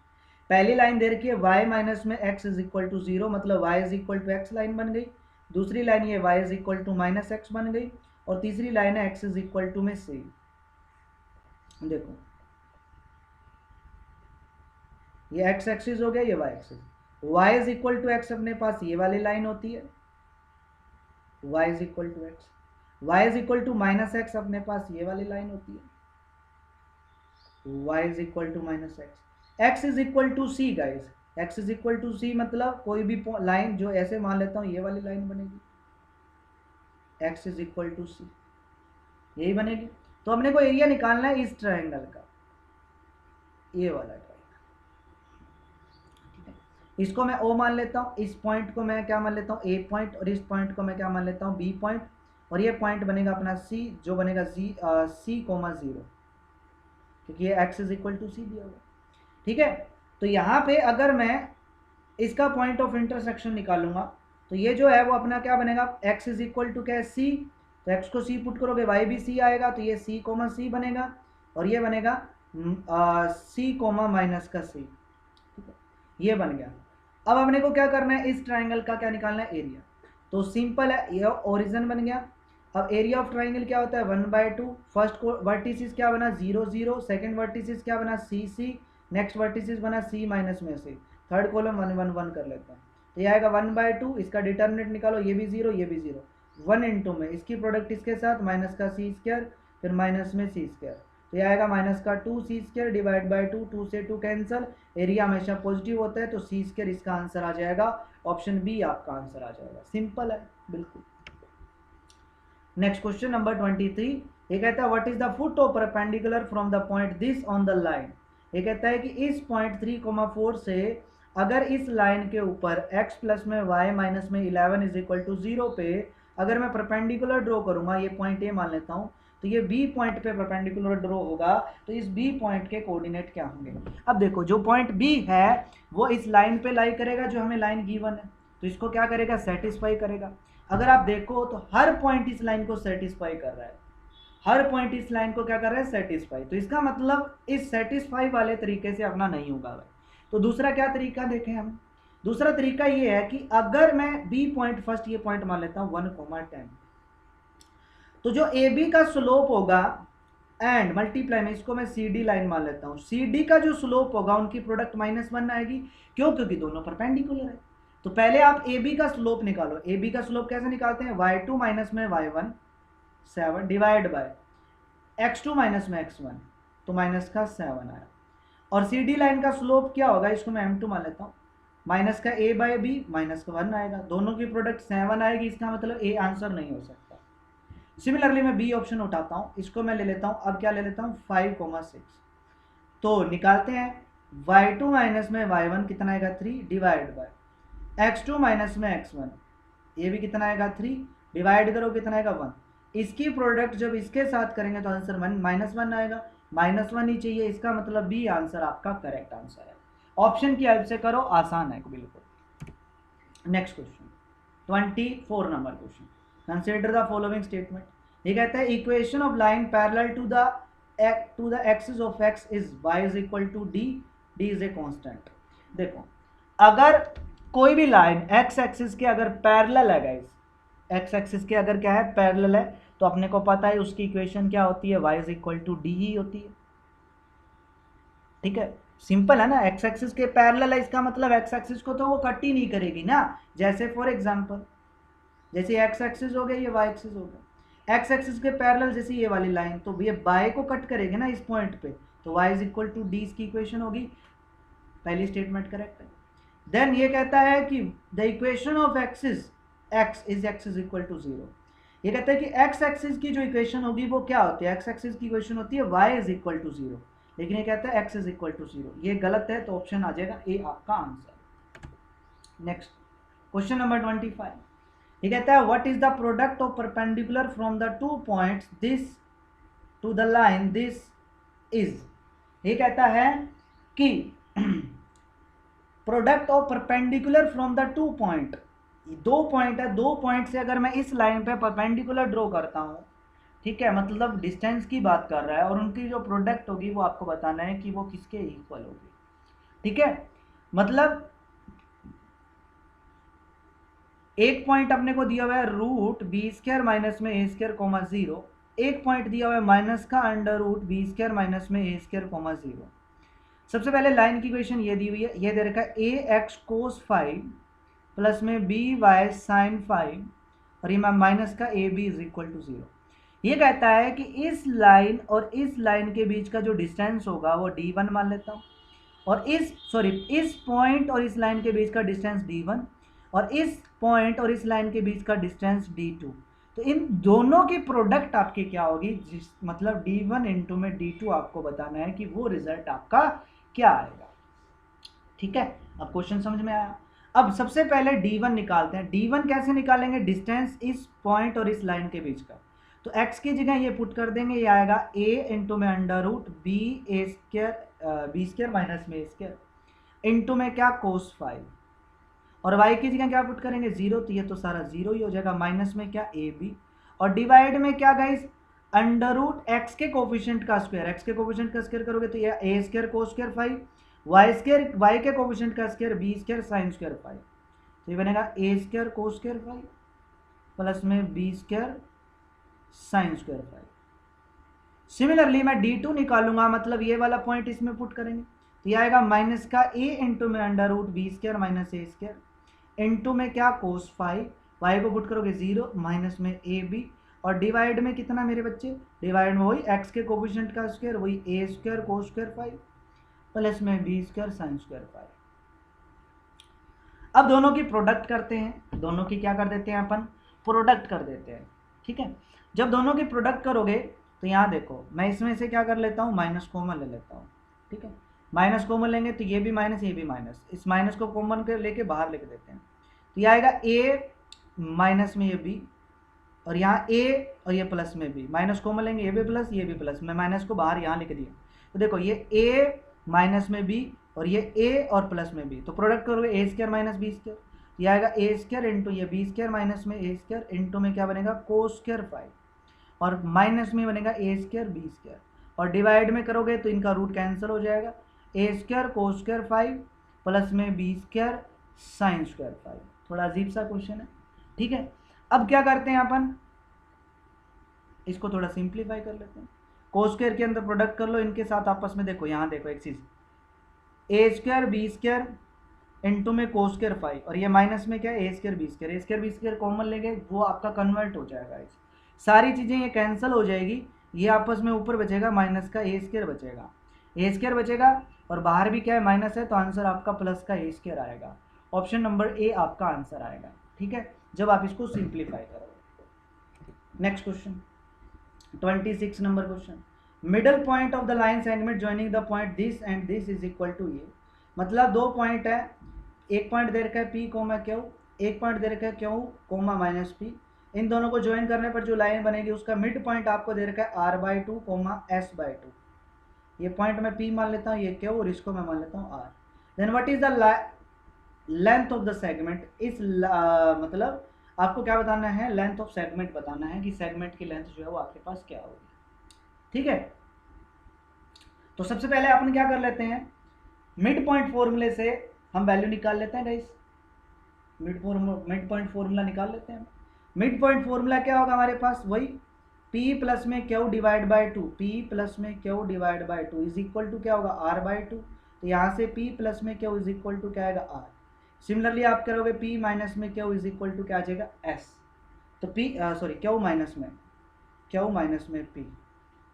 पहली लाइन दे रखी है y माइनस में x इज इक्वल टू 0, मतलब y is equal to X line बन गई। दूसरी लाइन ये y is equal to minus X बन गई, और तीसरी लाइन है x इज इक्वल टू में c। देखो ये x एक्सिस हो गया, ये y axis, y is equal to X अपने पास ये वाली लाइन होती है, y is equal to X, y is equal to minus X अपने पास ये वाली लाइन होती है, y is equal to minus X, x is equal to C guys, x is equal to C मतलब कोई भी लाइन जो ऐसे मान लेता हूं ये वाली लाइन बनेगी, x इज इक्वल टू सी, यही बनेगी। तो हमने को एरिया निकालना है इस ट्रायंगल का, ये वाला ट्रायंगल, ठीक है, इसको मैं O मान लेता हूँ, इस पॉइंट को मैं क्या मान लेता हूँ A पॉइंट, और इस पॉइंट को मैं क्या मान लेता हूँ B पॉइंट, और ये पॉइंट बनेगा अपना C, जो बनेगा C, 0, क्योंकि ये x इज इक्वल टू सी दिया हुआ, ठीक है। तो यहाँ पे अगर मैं इसका पॉइंट ऑफ इंटरसेक्शन निकालूंगा तो ये जो है वो अपना क्या बनेगा, x इज इक्वल टू क्या है c, तो x को c पुट करोगे y भी c आएगा, तो ये c, c बनेगा, और ये बनेगा c, माइनस का c, ठीक है, ये बन गया। अब हमने को क्या करना है, इस ट्राइंगल का क्या निकालना है, एरिया। तो सिंपल है, ये ओरिजिन बन गया। अब एरिया ऑफ ट्राइंगल क्या होता है 1/2, फर्स्ट को वर्टिसिस क्या बना 0 0, सेकंड वर्टिसिस क्या बना c, नेक्स्ट वर्टिसिस बना c माइनस में से, थर्ड कॉलम 1 1 1 कर लेते हैं, तो ये आएगा 1/2, इसका डिटर्मिनेंट निकालो, ये भी 0 ये भी 0, 1 इंटू में इसकी प्रोडक्ट इसके साथ माइनस का c स्क्वायर, फिर माइनस में c स्क्वायर, तो ये आएगा माइनस का 2c स्क्वायर डिवाइड बाई 2, 2 से 2 कैंसिल, एरिया हमेशा पॉजिटिव होता है, तो c स्क्वायर इसका आंसर आ जाएगा, ऑप्शन बी आपका आंसर आ जाएगा, सिंपल है बिल्कुल। नेक्स्ट क्वेश्चन नंबर 23, ये कहता है what is the foot of perpendicular from the point this on the line. ये कहता है कि इस पॉइंट 3,4 से अगर इस लाइन के ऊपर x प्लस में y माइनस में 11 इज इक्वल टू 0 पे अगर मैं परपेंडिकुलर ड्रॉ करूंगा, ये पॉइंट ए मान लेता हूं, तो ये b पॉइंट पे परपेंडिकुलर ड्रॉ होगा, तो इस b पॉइंट के कोऑर्डिनेट क्या होंगे। अब देखो जो पॉइंट b है वो इस लाइन पे लाई करेगा, जो हमें लाइन गिवन है, तो इसको क्या करेगा, सेटिस्फाई करेगा। अगर आप देखो तो हर पॉइंट इस लाइन को सेटिस्फाई कर रहा है, हर पॉइंट इस लाइन को क्या कर रहा है, सेटिस्फाई, तो इसका मतलब इस सेटिस्फाई वाले तरीके से अपना नहीं होगा भाई। तो दूसरा क्या तरीका देखें हम, दूसरा तरीका ये है कि अगर मैं बी पॉइंट फर्स्ट ये पॉइंट मान लेता हूं 1,10, तो जो ए बी का स्लोप होगा एंड मल्टीप्लाई में इसको मैं सी डी लाइन मान लेता हूं, सी डी का जो स्लोप होगा उनकी प्रोडक्ट -1 आएगी, क्यों, क्योंकि दोनों परपेंडिकुलर है। तो पहले आप ए बी का स्लोप निकालो, ए बी का स्लोप कैसे निकालते हैं, y2 माइनस में y1 7 divide by x2 minus में x1, तो माइनस का 7 आया, और सी डी लाइन का स्लोप क्या होगा, इसको मैं m2 मान लेता हूँ, माइनस का a बाई बी माइनस का 1 आएगा, दोनों की प्रोडक्ट 7 आएगी, इसका मतलब a आंसर नहीं हो सकता। सिमिलरली मैं बी ऑप्शन उठाता हूँ, इसको मैं ले लेता हूँ, अब क्या ले लेता हूँ 5,6, तो निकालते हैं y2 माइनस में y1 कितना आएगा 3 डिवाइड बाय x2 माइनस में x1, ये भी कितना आएगा 3 डिवाइड करो कितना आएगा 1, इसकी प्रोडक्ट जब इसके साथ करेंगे तो आंसर -1 आएगा, -1 ही चाहिए, इसका मतलब बी आंसर आपका करेक्ट आंसर है। ऑप्शन की हेल्प से करो, आसान है बिल्कुल। Next question 24 number question, consider the following statement. ये कहता है equation of line parallel to the axis of x is y is equal to d, d is a constant. देखो अगर कोई भी लाइन x एक्सिस के अगर पैरेलल है गाइस, x एक्सिस के अगर क्या है पैरेलल है, तो अपने को पता है उसकी इक्वेशन क्या होती है, y is equal to d ही होती है। ठीक है, सिंपल है ना, x एक्सिस के पैरेलल है, इसका मतलब x एक्सिस को तो वो कट ही नहीं करेगी ना। जैसे फॉर एग्जांपल जैसे x एक्सिस हो गया, ये y एक्सिस हो गया, x एक्सिस के पैरेलल जैसे ये वाली लाइन, तो ये y को कट करेगी ना इस पॉइंट पे, तो y is equal to d इसकी इक्वेशन होगी, पहली स्टेटमेंट करेक्ट है। देन ये कहता है कि the equation of axis x is equal to 0। ये कहता है कि x एक्सिस की जो इक्वेशन होगी वो क्या होती है, x एक्सिस की इक्वेशन होती है y इज इक्वल टू 0, लेकिन ये कहता है x इज इक्वल टू 0, ये गलत है, तो ऑप्शन आ जाएगा ए आपका आंसर। नेक्स्ट क्वेश्चन नंबर 25, ये कहता है what is the product of perpendicular from the 2 points this to the line this is. ये कहता है कि product of perpendicular from the 2 point, 2 point है, 2 पॉइंट से अगर मैं इस लाइन पे परपेंडिकुलर ड्रॉ करता हूँ, ठीक है, मतलब डिस्टेंस की बात कर रहा है, और उनकी जो प्रोडक्ट होगी वो आपको बताना है कि वो किसके इक्वल होगी। ठीक है, मतलब एक पॉइंट अपने को दिया हुआ है रूट बी स्क्वायर माइनस में ए स्क्वायर कोमा 0, एक पॉइंट दिया हुआ है माइनस का under root B square minus में ए स्क्वायर कोमा 0। सबसे पहले लाइन की इक्वेशन ये दी हुई है, ये दे रखा है ए एक्स कोस 5 प्लस में बी वाई साइन 5, और ये माइनस का A B is equal to 0। ये कहता है कि इस लाइन और इस लाइन के बीच का जो डिस्टेंस होगा वो d1 मान लेता हूँ, और इस पॉइंट और इस लाइन के बीच का डिस्टेंस d1, और इस पॉइंट और इस लाइन के बीच का डिस्टेंस d2, तो इन दोनों की प्रोडक्ट आपकी क्या होगी, मतलब d1 इंटू में d2 आपको बताना है कि वो रिजल्ट आपका क्या आएगा। ठीक है, अब क्वेश्चन समझ में आया। अब सबसे पहले d1 निकालते हैं। d1 कैसे निकालेंगे, डिस्टेंस इस पॉइंट और इस लाइन के बीच का, तो x की जगह ये पुट कर देंगे, ये आएगा a इंटू में अंडर रूट बी ए स्क्वायर बी स्क्वायर माइनस में ए स्क्वायर इंटू में क्या कोस 5, और y की जगह क्या पुट करेंगे 0, तो ये तो सारा 0 ही हो जाएगा, माइनस में क्या ए बी, और डिवाइड में क्या गाइस अंडर रूट एक्स के कोफिशिएंट का स्क्वायर, एक्स के कोफिशिएंट का स्क्वायर करोगे तो ये A square cos square 5, Y के कोफिशिएंट का square B square sine square 5, तो ये बनेगा A square cos square 5 plus में B square sine square 5। Similarly मैं d2 निकालूंगा, मतलब ये वाला पॉइंट इसमें पुट करेंगे, तो ये आएगा माइनस का a इंटू में under root B square minus A square into में क्या कोस 5, y को पुट करोगे 0 माइनस में ए बी, और डिवाइड में कितना मेरे बच्चे, डिवाइड में वही x के कोफिशिएंट का स्क्वायर, वही ए स्क्वायर कोस स्क्वायर 5 प्लस में बी स्क्वायर साइन स्क्वायर 5। अब दोनों की प्रोडक्ट करते हैं, दोनों की क्या कर देते हैं अपन, प्रोडक्ट कर देते हैं। ठीक है, जब दोनों की प्रोडक्ट करोगे तो यहाँ देखो मैं इसमें से क्या कर लेता हूँ, माइनस कॉमन ले लेता हूँ। ठीक है, माइनस कॉमन लेंगे तो ये भी माइनस ये भी माइनस, इस माइनस को कॉमन कर लेके बाहर लिख देते हैं, तो ये आएगा a माइनस में ये b, और यहाँ a और ये प्लस में b, माइनस कॉमन लेंगे ये भी प्लस ये भी प्लस, मैं माइनस को बाहर यहाँ लिख दिया, तो देखो ये a माइनस में b और ये a और प्लस में b, तो प्रोडक्ट करोगे ए स्क्वायर माइनस बी स्क्वायर, ये आएगा ए स्क्वायर इंटू ये बी स्क्वायर माइनस में ए स्क्वायर इंटू में क्या बनेगा कोस स्क्वायर 5, और माइनस में बनेगा ए स्क्वायर बी स्क्वायर, और डिवाइड में करोगे तो इनका रूट कैंसिल हो जाएगा, ए स्क्वायर कोस स्क्वायर 5 प्लस में बी स्क्वायर साइन स्क्वायर 5। थोड़ा अजीब सा क्वेश्चन है। ठीक है, अब क्या करते हैं अपन, इसको थोड़ा सिंप्लीफाई कर लेते हैं। कोस स्क्वायर के अंदर प्रोडक्ट कर लो इनके साथ आपस में, देखो यहाँ देखो एक चीज़, ए स्क्वायर बी स्क्वायर इंटू में कोस स्क्वायर 5, और ये माइनस में क्या है ए स्क्वायर बी स्क्वायर कॉमन लेंगे, वो आपका कन्वर्ट हो जाएगा, सारी चीज़ें ये कैंसिल हो जाएगी, ये आपस में ऊपर बचेगा माइनस का ए स्क्वायर बचेगा, और बाहर भी क्या है माइनस है, तो आंसर आपका प्लस का ए स्क्वायर आएगा। ऑप्शन नंबर ए आपका आंसर आएगा, ठीक है, जब आप इसको सिंप्लीफाई करोगे। Next question 26 number question, middle point of the line segment joining the point this and this is equal to ये। मतलब दो पॉइंट है, एक पॉइंट दे रखा है पी कोमा क्यू, एक पॉइंट दे रखा है क्यू कोमा माइनस पी। इन दोनों को ज्वाइन करने पर जो लाइन बनेगी उसका मिड पॉइंट आपको दे रखा है r/2 कोमा s/2। ये पॉइंट मैं p मान लेता हूँ, ये क्यू, और इसको मैं मान लेता हूँ r। Then what is the length of the segment. इस मतलब आपको क्या बताना है, लेंथ ऑफ सेगमेंट बताना है कि सेगमेंट की लेंथ जो है वो आपके पास क्या होगी, ठीक है। तो सबसे पहले अपन क्या कर लेते हैं, मिड पॉइंट फॉर्मूले से हम वैल्यू निकाल लेते हैं गाइस। मिड पॉइंट फॉर्मूला निकाल लेते हैं। मिड पॉइंट फॉर्मूला क्या होगा हमारे पास, वही p प्लस में Q divide by 2, p plus में Q divide by 2 is equal to क्या होगा r/2। तो यहाँ से p प्लस में क्यू इज इक्वल टू क्या आएगा r। सिमिलरली आप करोगे p माइनस में क्यू इज इक्वल टू क्या आ जाएगा s। तो क्यू माइनस में p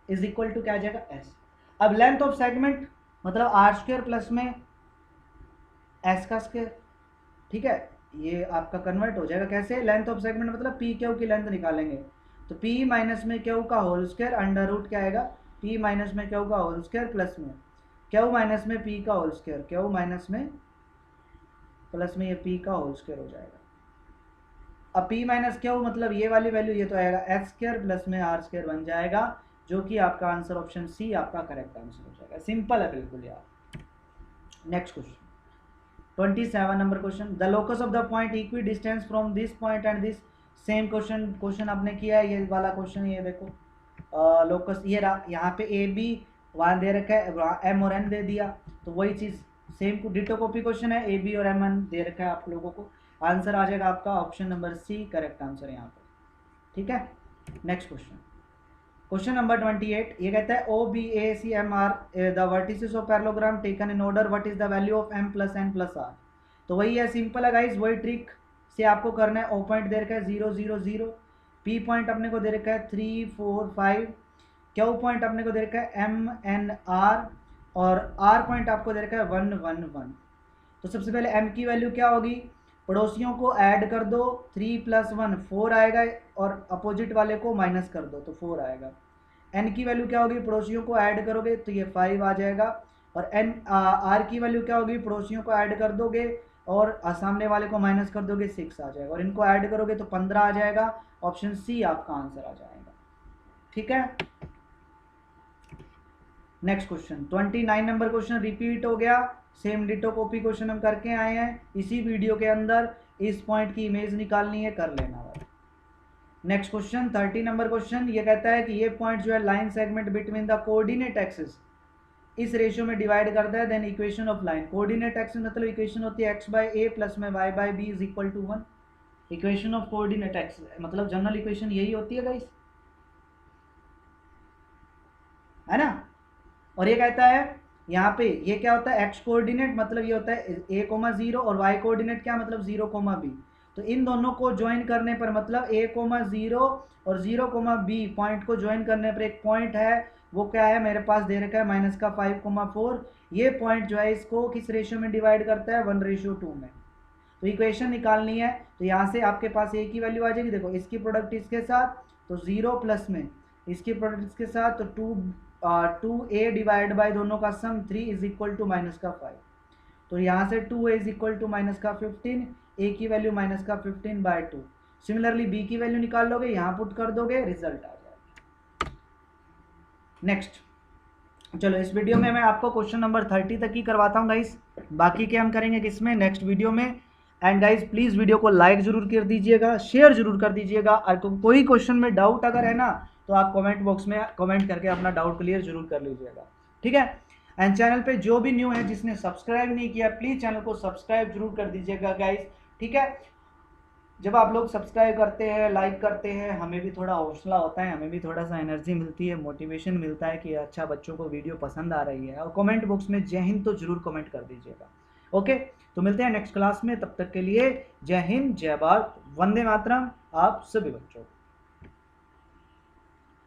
इज इक्वल टू क्या आ जाएगा s। अब लेंथ ऑफ सेगमेंट मतलब r² प्लस में s का स्क्वायर, ठीक है, ये आपका कन्वर्ट हो जाएगा कैसे, लेंथ ऑफ सेगमेंट मतलब पी क्यू की लेंथ निकालेंगे, तो p माइनस में क्यू का होल स्क्वायर अंडर रूट क्या आएगा, p माइनस में क्यू का होल स्क्वायर प्लस में क्यू माइनस में p का होल स्क्वायर, क्यू माइनस में प्लस में ये p का होल स्क्वायर हो जाएगा। अब p माइनस क्यू मतलब ये वाली वैल्यू, ये तो आएगा s² प्लस में r² बन जाएगा, जो कि आपका आंसर ऑप्शन सी आपका करेक्ट आंसर हो जाएगा। सिंपल है बिल्कुल यार। Next question 27 number question, the locus of the point equi distance from this point and this. Same question आपने किया है, ये वाला क्वेश्चन, ये देखो लोकस ये रहा, यहाँ पे ए बी वहाँ दे रखा है, वहाँ एम और एन दे दिया, तो वही चीज़ सेम डिटो कॉपी क्वेश्चन है, ए बी और एम एन दे रखा है आप लोगों को। आंसर आ जाएगा आपका option number C correct answer यहाँ पर, ठीक है। नेक्स्ट क्वेश्चन नंबर 28, ये कहता है O B A C M are the vertices of parallelogram taken in order, what is the value of M plus N plus R. तो वही है, सिंपल है गाइज, वही ट्रिक से आपको करना है। ओ पॉइंट दे रखा है 0 0 0, पी पॉइंट अपने को दे रखा है 3 4 5, क्यू पॉइंट अपने को दे रखा है एम एन आर, और आर पॉइंट आपको दे रखा है 1 1 1। तो सबसे पहले एम की वैल्यू क्या होगी, पड़ोसियों को ऐड कर दो, 3 + 1 4 आएगा, और अपोजिट वाले को माइनस कर दो तो 4 आएगा। एन की वैल्यू क्या होगी, पड़ोसियों को ऐड करोगे तो ये 5 आ जाएगा, और एन आर की वैल्यू क्या होगी, पड़ोसियों को ऐड कर दोगे और सामने वाले को माइनस कर दोगे 6 आ जाएगा, और इनको ऐड करोगे तो 15 आ जाएगा। ऑप्शन सी आपका आंसर आ जाएगा, ठीक है। Next question 29 number question repeat हो गया, सेम डिटो कॉपी क्वेश्चन हम करके आए हैं इसी वीडियो के अंदर। इस पॉइंट की इमेज निकालनी है, कर लेना भाई। नेक्स्ट क्वेश्चन 30 नंबर क्वेश्चन, ये कहता है कि ये पॉइंट जो है line segment between the coordinate axis इस रेशियो में डिवाइड करता है, then equation of line. Coordinate axis मतलब इक्वेशन होती है x/a प्लस में y/b is equal to 1। Equation of coordinate axis मतलब जनरल इक्वेशन यही होती है गाइस, है ना। और ये कहता है यहाँ पे ये क्या होता है, x कोऑर्डिनेट मतलब ये होता है a, 0 और y कोऑर्डिनेट क्या मतलब 0, b। तो इन दोनों को ज्वाइन करने पर मतलब a, 0 और 0, b पॉइंट को ज्वाइन करने पर एक पॉइंट है, वो क्या है मेरे पास दे रखा है -5, 4। ये पॉइंट जो है इसको किस रेशियो में डिवाइड करता है, 1:2 में। तो इक्वेशन निकालनी है, तो यहाँ से आपके पास a की वैल्यू आ जाएगी, देखो इसकी प्रोडक्ट इसके साथ तो 0 प्लस में इसकी प्रोडक्ट इसके साथ तो 2a डिवाइड बाई दोनों का सम 3 इज इक्वल टू -5। तो यहाँ से 2a is equal to -15, a की वैल्यू -15/2। सिमिलरली b की वैल्यू निकाल लोगे, यहाँ पुट कर दोगे, रिजल्ट आ जाएगा। नेक्स्ट चलो इस वीडियो में मैं आपको क्वेश्चन नंबर 30 तक ही करवाता हूँ गाइस, बाकी के हम करेंगे किसमें, नेक्स्ट वीडियो में। एंड गाइस प्लीज़ वीडियो को लाइक जरूर कर दीजिएगा, शेयर जरूर कर दीजिएगा, और कोई क्वेश्चन में डाउट अगर है ना तो आप कमेंट बॉक्स में कमेंट करके अपना डाउट क्लियर जरूर कर लीजिएगा, ठीक है। एंड चैनल पे जो भी न्यू है जिसने सब्सक्राइब नहीं किया प्लीज़ चैनल को सब्सक्राइब जरूर कर दीजिएगा गाइस, ठीक है। जब आप लोग सब्सक्राइब करते हैं, लाइक करते हैं, हमें भी थोड़ा हौसला होता है, हमें भी थोड़ा सा एनर्जी मिलती है, मोटिवेशन मिलता है कि अच्छा बच्चों को वीडियो पसंद आ रही है। और कमेंट बॉक्स में जय हिंद तो जरूर कमेंट कर दीजिएगा, ओके। तो मिलते हैं नेक्स्ट क्लास में, तब तक के लिए जय हिंद, जय भारत, वंदे मातरम आप सभी बच्चों को।